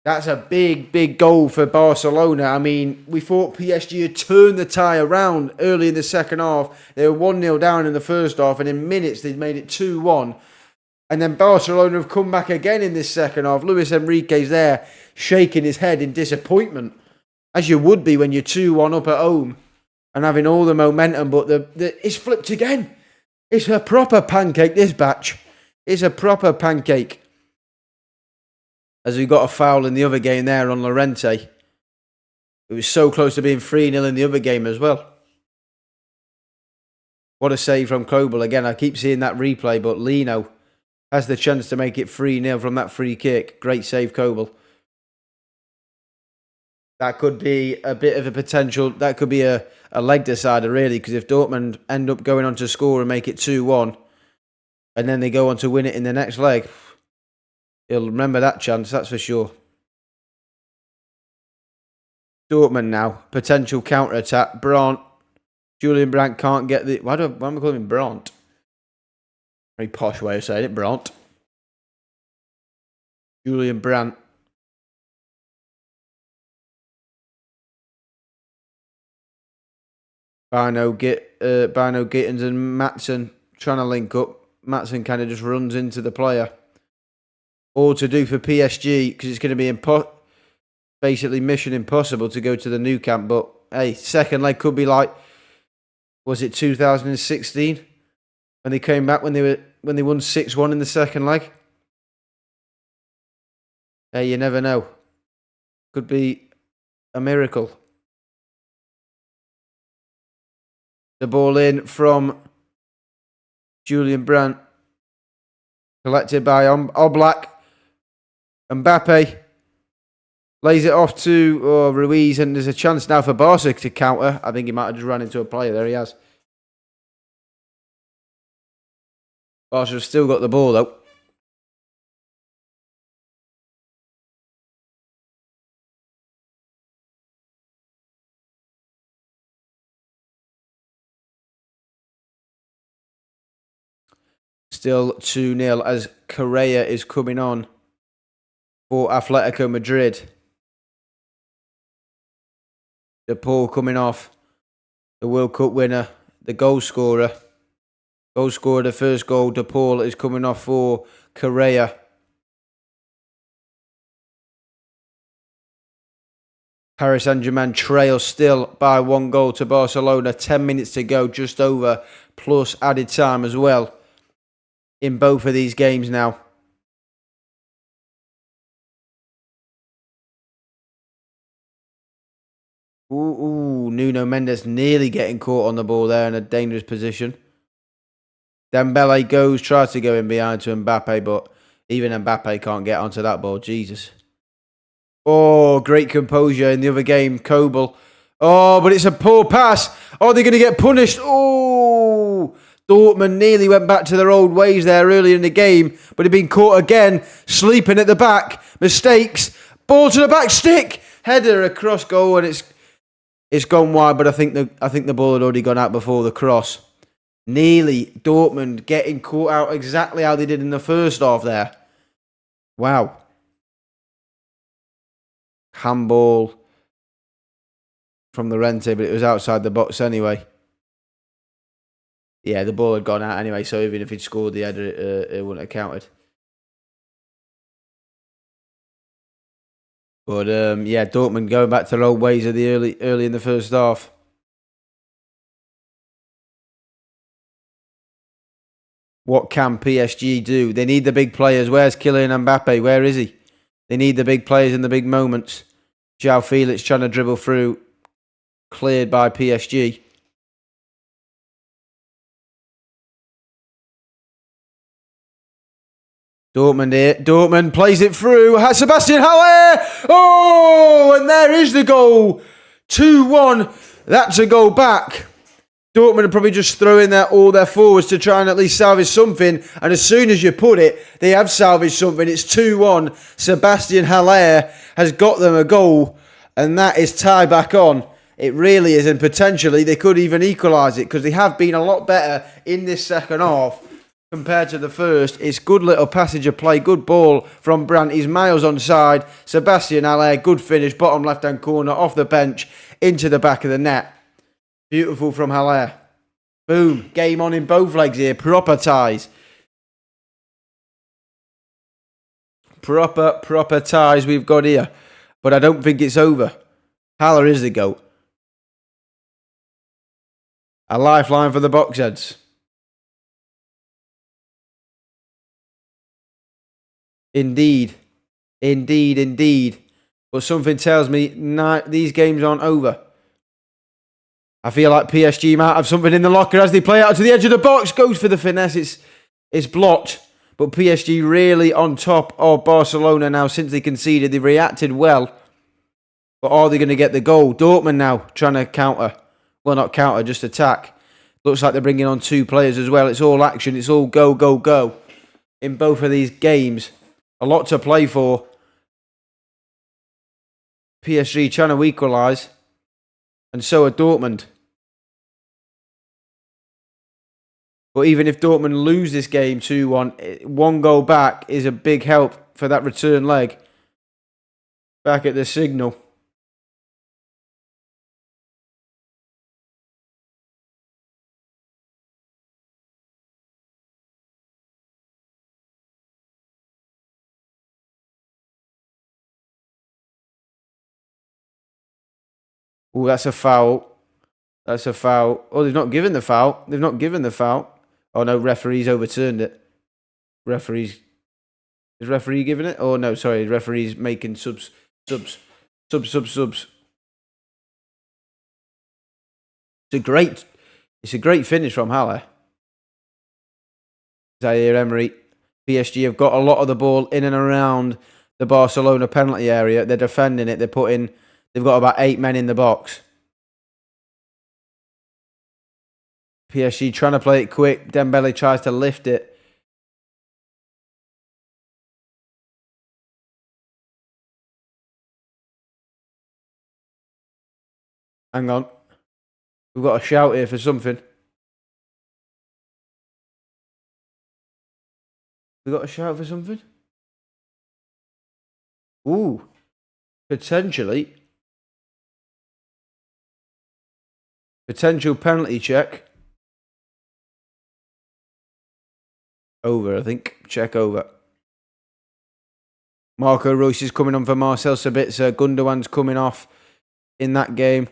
That's a big goal for Barcelona. I mean, we thought PSG had turned the tie around early in the second half. They were 1-0 down in the first half, and in minutes they'd made it 2-1. And then Barcelona have come back again in this second half. Luis Enrique's there, shaking his head in disappointment, as you would be when you're 2-1 up at home and having all the momentum. But it's flipped again. It's a proper pancake, this batch. It's a proper pancake. As we got a foul in the other game there on Llorente. It was so close to being 3-0 in the other game as well. What a save from Kobel. Again, I keep seeing that replay, but Lino has the chance to make it 3-0 from that free kick. Great save, Kobel. That could be a bit of a potential. That could be a leg decider, really, because if Dortmund end up going on to score and make it 2-1, and then they go on to win it in the next leg, he'll remember that chance, that's for sure. Dortmund now. Potential counter-attack. Brandt. Julian Brandt can't get the... Why am I calling him Brandt? Very posh way of saying it. Brandt. Julian Brandt. Bino Gittins and Matson trying to link up. Matson kind of just runs into the player. All to do for PSG, because it's going to be basically mission impossible to go to the Nou Camp, but hey, second leg could be like, was it 2016 when they came back when they won 6-1 in the second leg? Hey, you never know. Could be a miracle. The ball in from Julian Brandt, collected by Oblak. Mbappe lays it off to Ruiz, and there's a chance now for Barca to counter. I think he might have just run into a player. There he has. Barca have still got the ball, though. Still 2-0 as Correa is coming on for Atletico Madrid. De Paul coming off. The World Cup winner, the goal scorer. Goal scorer, the first goal. De Paul is coming off for Correa. Paris Saint-Germain trail still by 1 goal to Barcelona. 10 minutes to go, just over, plus added time as well in both of these games now. Ooh, Nuno Mendes nearly getting caught on the ball there in a dangerous position. Dembele tries to go in behind to Mbappe, but even Mbappe can't get onto that ball. Jesus. Oh, great composure in the other game. Kobel. Oh, but it's a poor pass. Oh, they're going to get punished. Oh, Dortmund nearly went back to their old ways there early in the game, but they've been caught again, sleeping at the back. Mistakes. Ball to the back stick. Header across goal, and it's gone wide, but I think the ball had already gone out before the cross. Nearly Dortmund getting caught out exactly how they did in the first half there. Wow. Handball from the Rente, but it was outside the box anyway. Yeah, the ball had gone out anyway, so even if he'd scored the header, it wouldn't have counted. But yeah, Dortmund going back to their old ways of the early in the first half. What can PSG do? They need the big players. Where's Kylian Mbappe? Where is he? They need the big players in the big moments. João Felix trying to dribble through. Cleared by PSG. Dortmund here. Dortmund plays it through. Sebastian Haller. Oh, and there is the goal. 2-1. That's a goal back. Dortmund are probably just throwing all their forwards to try and at least salvage something. And as soon as you put it, they have salvaged something. It's 2-1. Sebastian Haller has got them a goal. And that is tie back on. It really is. And potentially they could even equalise it because they have been a lot better in this second half compared to the first. It's good little passage of play. Good ball from Brandt. He's miles onside. Sebastian Haller, good finish. Bottom left-hand corner off the bench into the back of the net. Beautiful from Haller. Boom. Game on in both legs here. Proper ties. Proper ties we've got here. But I don't think it's over. Haller is the GOAT. A lifeline for the Boxheads. Indeed. But something tells me these games aren't over. I feel like PSG might have something in the locker as they play out to the edge of the box. Goes for the finesse. It's blocked. But PSG really on top of Barcelona now since they conceded. They reacted well. But are they going to get the goal? Dortmund now trying to counter. Well, not counter, just attack. Looks like they're bringing on 2 players as well. It's all action. It's all go, go, go. In both of these games. A lot to play for. PSG trying to equalise. And so are Dortmund. But even if Dortmund lose this game 2-1, 1 goal back is a big help for that return leg. Back at the Signal. Oh, that's a foul. That's a foul. Oh, they've not given the foul. They've not given the foul. Oh, no, referee's overturned it. Is referee giving it? Oh, no, sorry. Referee's making subs. It's a great finish from Haller. Zaire Emery. PSG have got a lot of the ball in and around the Barcelona penalty area. They're defending it. They've got about 8 men in the box. PSG trying to play it quick. Dembele tries to lift it. Hang on. We've got a shout here for something. We got a shout for something? Ooh. Potentially. Potential penalty check. Over, I think. Check over. Marco Reus is coming on for Marcel Sabitzer. Gundogan's coming off in that game.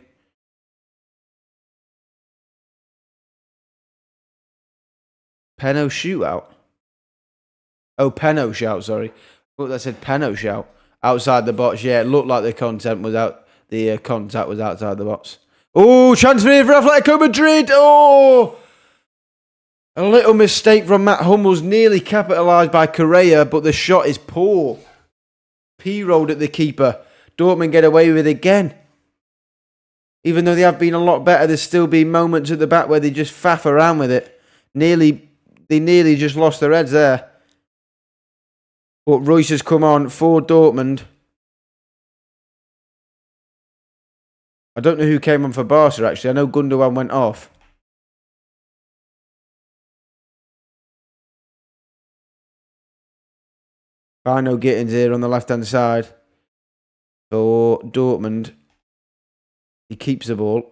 Penno shootout. Oh, Penno shout, sorry. I thought that said Penno shout. Outside the box, yeah, it looked like the contact was outside the box. Oh, transfer for Atletico Madrid. Oh! A little mistake from Matt Hummels, nearly capitalised by Correa, but the shot is poor. P-rolled at the keeper. Dortmund get away with it again. Even though they have been a lot better, there's still been moments at the back where they just faff around with it. They nearly just lost their heads there. But Reus has come on for Dortmund. I don't know who came on for Barca, actually. I know Gundogan went off. Bino Gittins here on the left-hand side for Dortmund. He keeps the ball.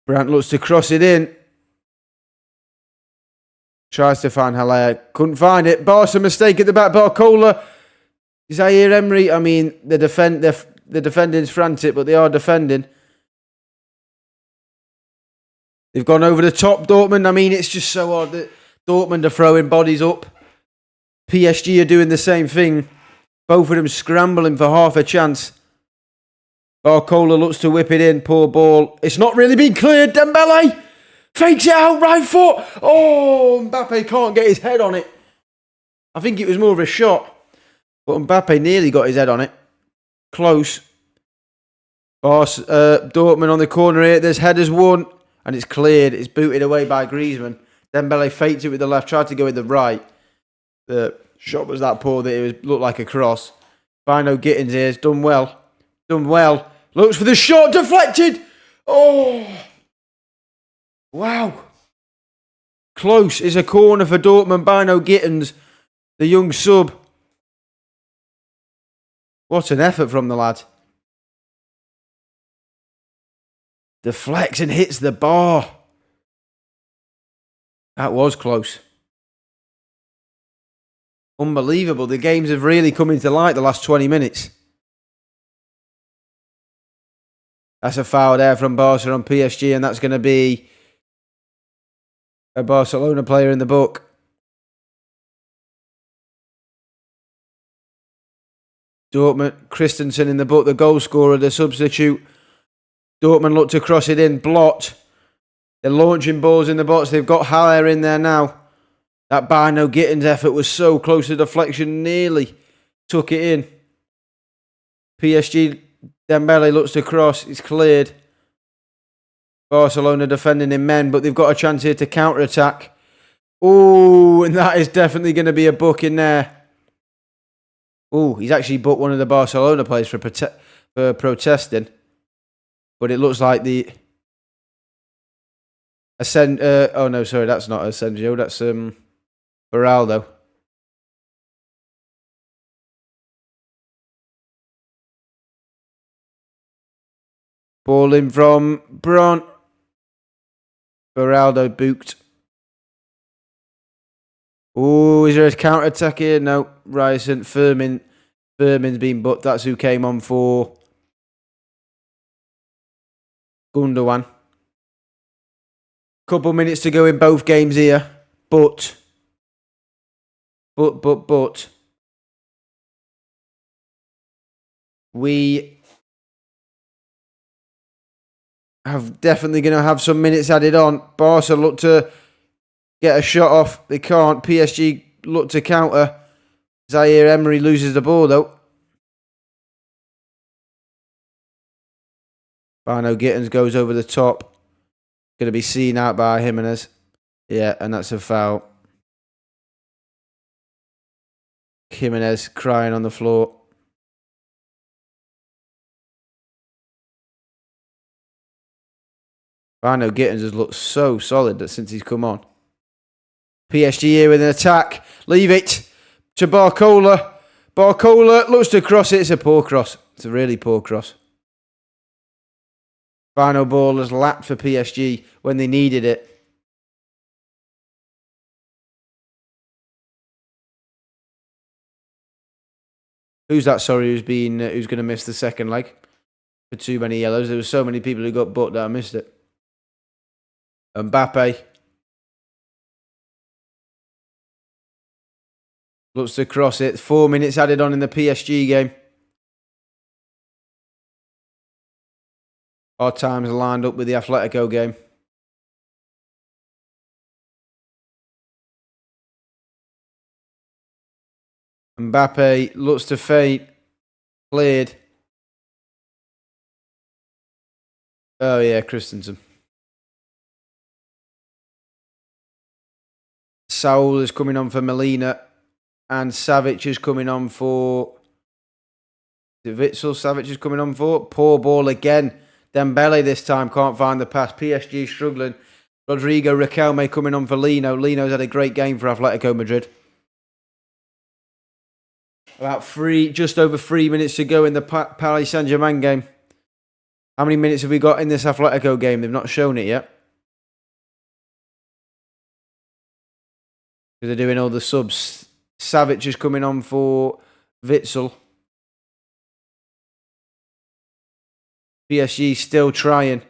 Brandt looks to cross it in. Tries to find Haller. Couldn't find it. Barca mistake at the back. Barcola. Zaire Emery. I mean, the defending's frantic, but they are defending. They've gone over the top, Dortmund. I mean, it's just so odd that Dortmund are throwing bodies up. PSG are doing the same thing. Both of them scrambling for half a chance. Barcola looks to whip it in. Poor ball. It's not really been cleared. Dembele fakes it out, right foot. Oh, Mbappe can't get his head on it. I think it was more of a shot. But Mbappe nearly got his head on it. Close. Dortmund on the corner here. There's headers won. And it's cleared. It's booted away by Griezmann. Dembele faked it with the left. Tried to go with the right. The shot was that poor that it looked like a cross. Bino Gittins here. It's done well. Done well. Looks for the shot. Deflected. Oh. Wow. Close. It's a corner for Dortmund. Bino Gittins, the young sub. What an effort from the lad. Deflects and hits the bar. That was close. Unbelievable. The games have really come into light the last 20 minutes. That's a foul there from Barca on PSG, and that's going to be a Barcelona player in the book. Dortmund, Christensen in the book, the goal scorer, the substitute. Dortmund look to cross it in, blocked. They're launching balls in the box. They've got Haller in there now. That Bino Gittins effort was so close to deflection, nearly took it in. PSG, Dembele looks to cross. It's cleared. Barcelona defending in men, but they've got a chance here to counter-attack. Oh, and that is definitely going to be a book in there. Oh, he's actually booked one of the Barcelona players for protesting. But it looks like the... oh, no, sorry, that's not Asensio. That's Beraldo. Ball in from Brandt. Beraldo booked. Oh, is there a counter attack here? No. Ryerson, Furman's been booked. That's who came on for Gundogan. Couple minutes to go in both games here. But. We have definitely going to have some minutes added on. Barca look to get a shot off. They can't. PSG look to counter. Zaire Emery loses the ball though. Barno Gittins goes over the top. Going to be seen out by Jimenez. Yeah, and that's a foul. Jimenez crying on the floor. Barno Gittins has looked so solid since he's come on. PSG here with an attack. Leave it to Barcola. Barcola looks to cross it. It's a poor cross. It's a really poor cross. Final ball has lapped for PSG when they needed it. Who's that? Sorry, who's going to miss the second leg for too many yellows? There were so many people who got booked that I missed it. Mbappe looks to cross it. 4 minutes added on in the PSG game. Our times lined up with the Atletico game. Mbappe looks to fade. Cleared. Oh yeah, Christensen. Saul is coming on for Molina. And Savic is coming on for... Witsel, Savic is coming on for. Poor ball again. Dembele this time can't find the pass. PSG struggling. Rodrigo Riquelme coming on for Lino. Lino's had a great game for Atletico Madrid. Just over 3 minutes to go in the Paris Saint-Germain game. How many minutes have we got in this Atletico game? They've not shown it yet. Because they're doing all the subs. Savic is coming on for Witsel. PSG still trying.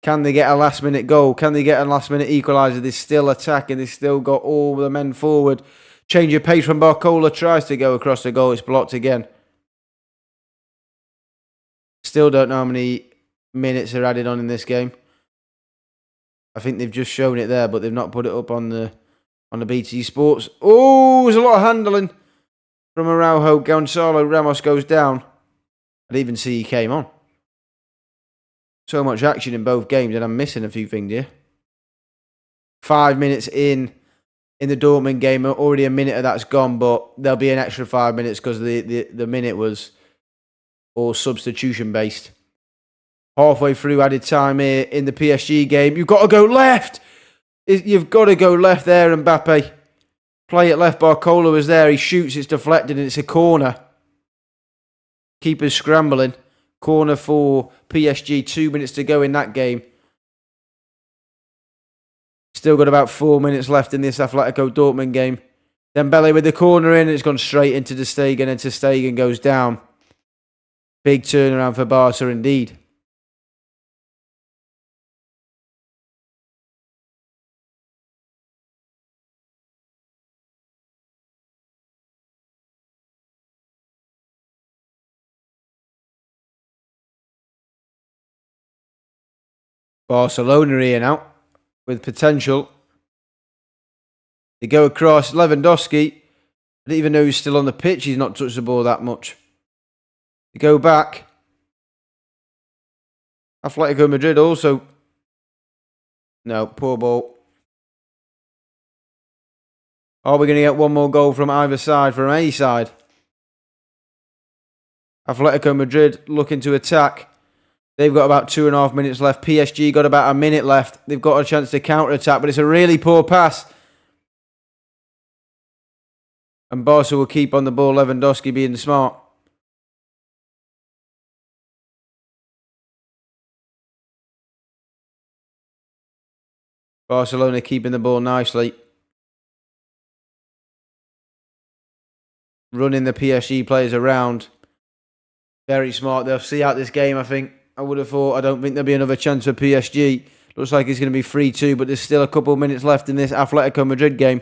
Can they get a last minute goal? Can they get a last minute equaliser? They're still attacking. They've still got all the men forward. Change of pace from Barcola. Tries to go across the goal. It's blocked again. Still don't know how many minutes are added on in this game. I think they've just shown it there, but they've not put it up on the BT Sports. Oh, there's a lot of handling from Araujo. Gonzalo Ramos goes down. I didn't even see he came on. So much action in both games, and I'm missing a few things here. 5 minutes in the Dortmund game, already a minute of that's gone, but there'll be an extra 5 minutes because the minute was all substitution based. Halfway through added time here in the PSG game. You've got to go left. You've got to go left there, Mbappe. Play it left. Barcola was there. He shoots. It's deflected and it's a corner. Keeper's scrambling. Corner for PSG. 2 minutes to go in that game. Still got about 4 minutes left in this Atletico Dortmund game. Dembele with the corner in. It's gone straight into Ter Stegen and Ter Stegen goes down. Big turnaround for Barca indeed. Barcelona here now with potential. They go across. Lewandowski. I didn't even know he's still on the pitch. He's not touched the ball that much. They go back. Atletico Madrid also. No, poor ball. Are we going to get one more goal from either side, from any side? Atletico Madrid looking to attack. They've got about 2.5 minutes left. PSG got about a minute left. They've got a chance to counter-attack, but it's a really poor pass. And Barca will keep on the ball. Lewandowski being smart. Barcelona keeping the ball nicely. running the PSG players around. Very smart. They'll see out this game, I think. I would have thought. I don't think there'll be another chance for PSG. Looks like it's going to be 3-2, but there's still a couple of minutes left in this Atletico Madrid game.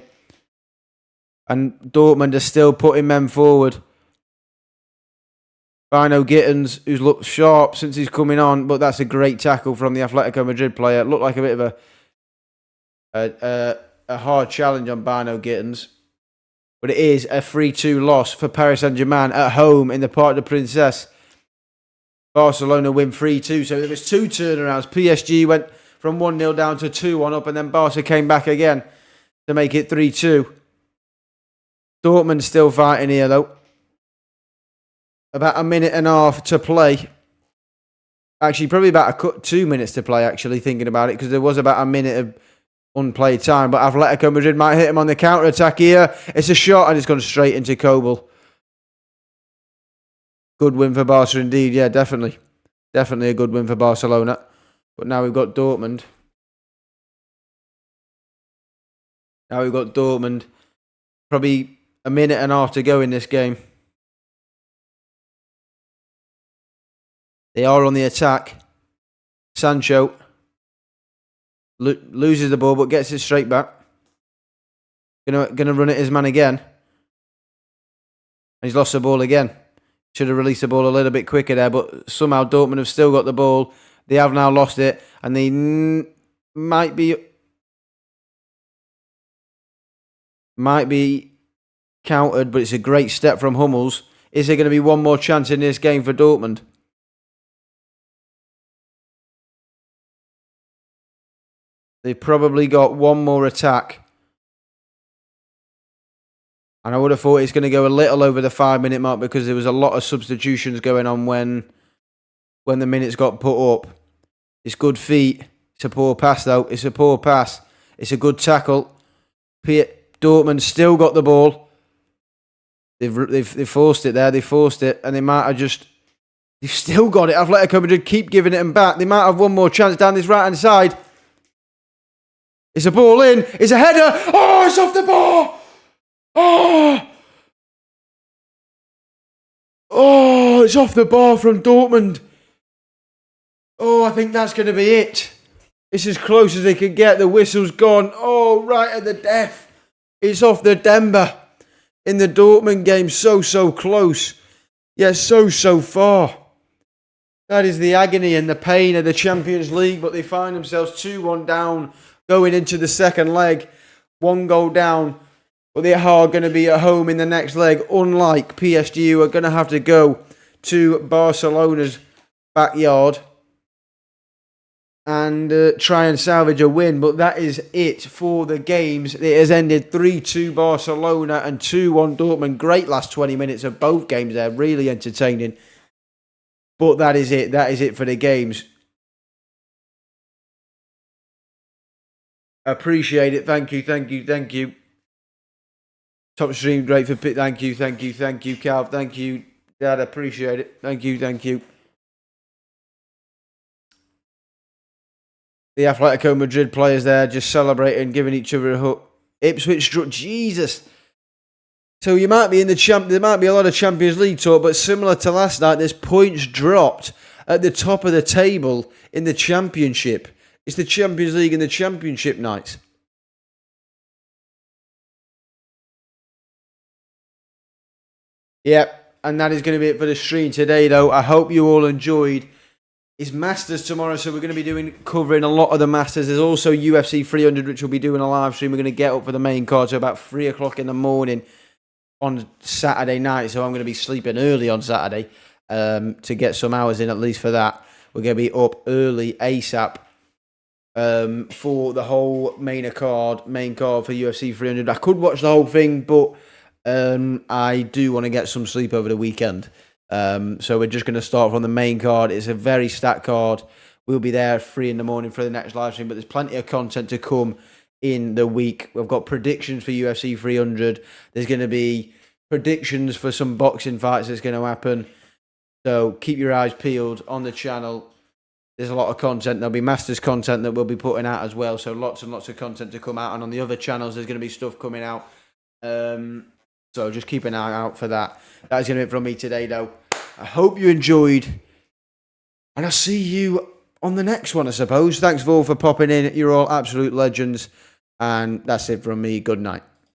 And Dortmund are still putting men forward. Bino Gittins, who's looked sharp since he's coming on, but that's a great tackle from the Atletico Madrid player. Looked like a bit of a hard challenge on Bino Gittins. But it is a 3-2 loss for Paris Saint-Germain at home in the Parc des Princes. Barcelona win 3-2. So there was 2 turnarounds. PSG went from 1-0 down to 2-1 up, and then Barca came back again to make it 3-2. Dortmund still fighting here, though. About a minute and a half to play. Actually, probably about 2 minutes to play, actually, thinking about it, because there was about a minute of unplayed time. But Atletico Madrid might hit him on the counter-attack here. It's a shot, and it's gone straight into Kobel. Good win for Barca indeed. Yeah, definitely. Definitely a good win for Barcelona. But now we've got Dortmund. Probably a minute and a half to go in this game. They are on the attack. Sancho loses the ball but gets it straight back. Gonna run at his man again. And he's lost the ball again. Should have released the ball a little bit quicker there, but somehow Dortmund have still got the ball. They have now lost it, and they might be countered, but it's a great step from Hummels. Is there going to be one more chance in this game for Dortmund? They've probably got one more attack. And I would have thought it's going to go a little over the 5-minute mark because there was a lot of substitutions going on when the minutes got put up. It's good feet. It's a poor pass, though. It's a poor pass. It's a good tackle. Dortmund still got the ball. They've forced it there. They forced it. And they might have just... They've still got it. Atletico Madrid keep giving it them back. They might have one more chance down this right-hand side. It's a ball in. It's a header. Oh, it's off the bar. Oh, it's off the bar from Dortmund. Oh, I think that's going to be it. It's as close as they can get. The whistle's gone. Oh, right at the death. It's off the Denver. In the Dortmund game, so close. Yeah, so far. That is the agony and the pain of the Champions League, but they find themselves 2-1 down going into the second leg. 1 goal down. But they are going to be at home in the next leg, unlike PSG, who are going to have to go to Barcelona's backyard and try and salvage a win. But that is it for the games. It has ended 3-2 Barcelona and 2-1 Dortmund. Great last 20 minutes of both games there. Really entertaining. But that is it. That is it for the games. Appreciate it. Thank you. Top stream, great for pit. Thank you, Calv. Thank you, Dad. Appreciate it. Thank you. The Atletico Madrid players there just celebrating, giving each other a hug. Ipswich struck. Jesus. So you might be in there might be a lot of Champions League talk, but similar to last night, there's points dropped at the top of the table in the Championship. It's the Champions League and the Championship nights. Yep, and that is going to be it for the stream today, though. I hope you all enjoyed. It's Masters tomorrow, so we're going to be covering a lot of the Masters. There's also UFC 300, which we'll be doing a live stream. We're going to get up for the main card, so about 3 o'clock in the morning on Saturday night. So I'm going to be sleeping early on Saturday to get some hours in, at least for that. We're going to be up early ASAP for the whole main card for UFC 300. I could watch the whole thing, but I do want to get some sleep over the weekend. So we're just going to start from the main card. It's a very stacked card. We'll be there at 3 in the morning for the next live stream, but there's plenty of content to come in the week. We've got predictions for UFC 300. There's going to be predictions for some boxing fights that's going to happen. So keep your eyes peeled on the channel. There's a lot of content. There'll be Masters content that we'll be putting out as well. So lots and lots of content to come out. And on the other channels, there's going to be stuff coming out. So just keep an eye out for that. That's going to be it from me today, though. I hope you enjoyed. And I'll see you on the next one, I suppose. Thanks all for popping in. You're all absolute legends. And that's it from me. Good night.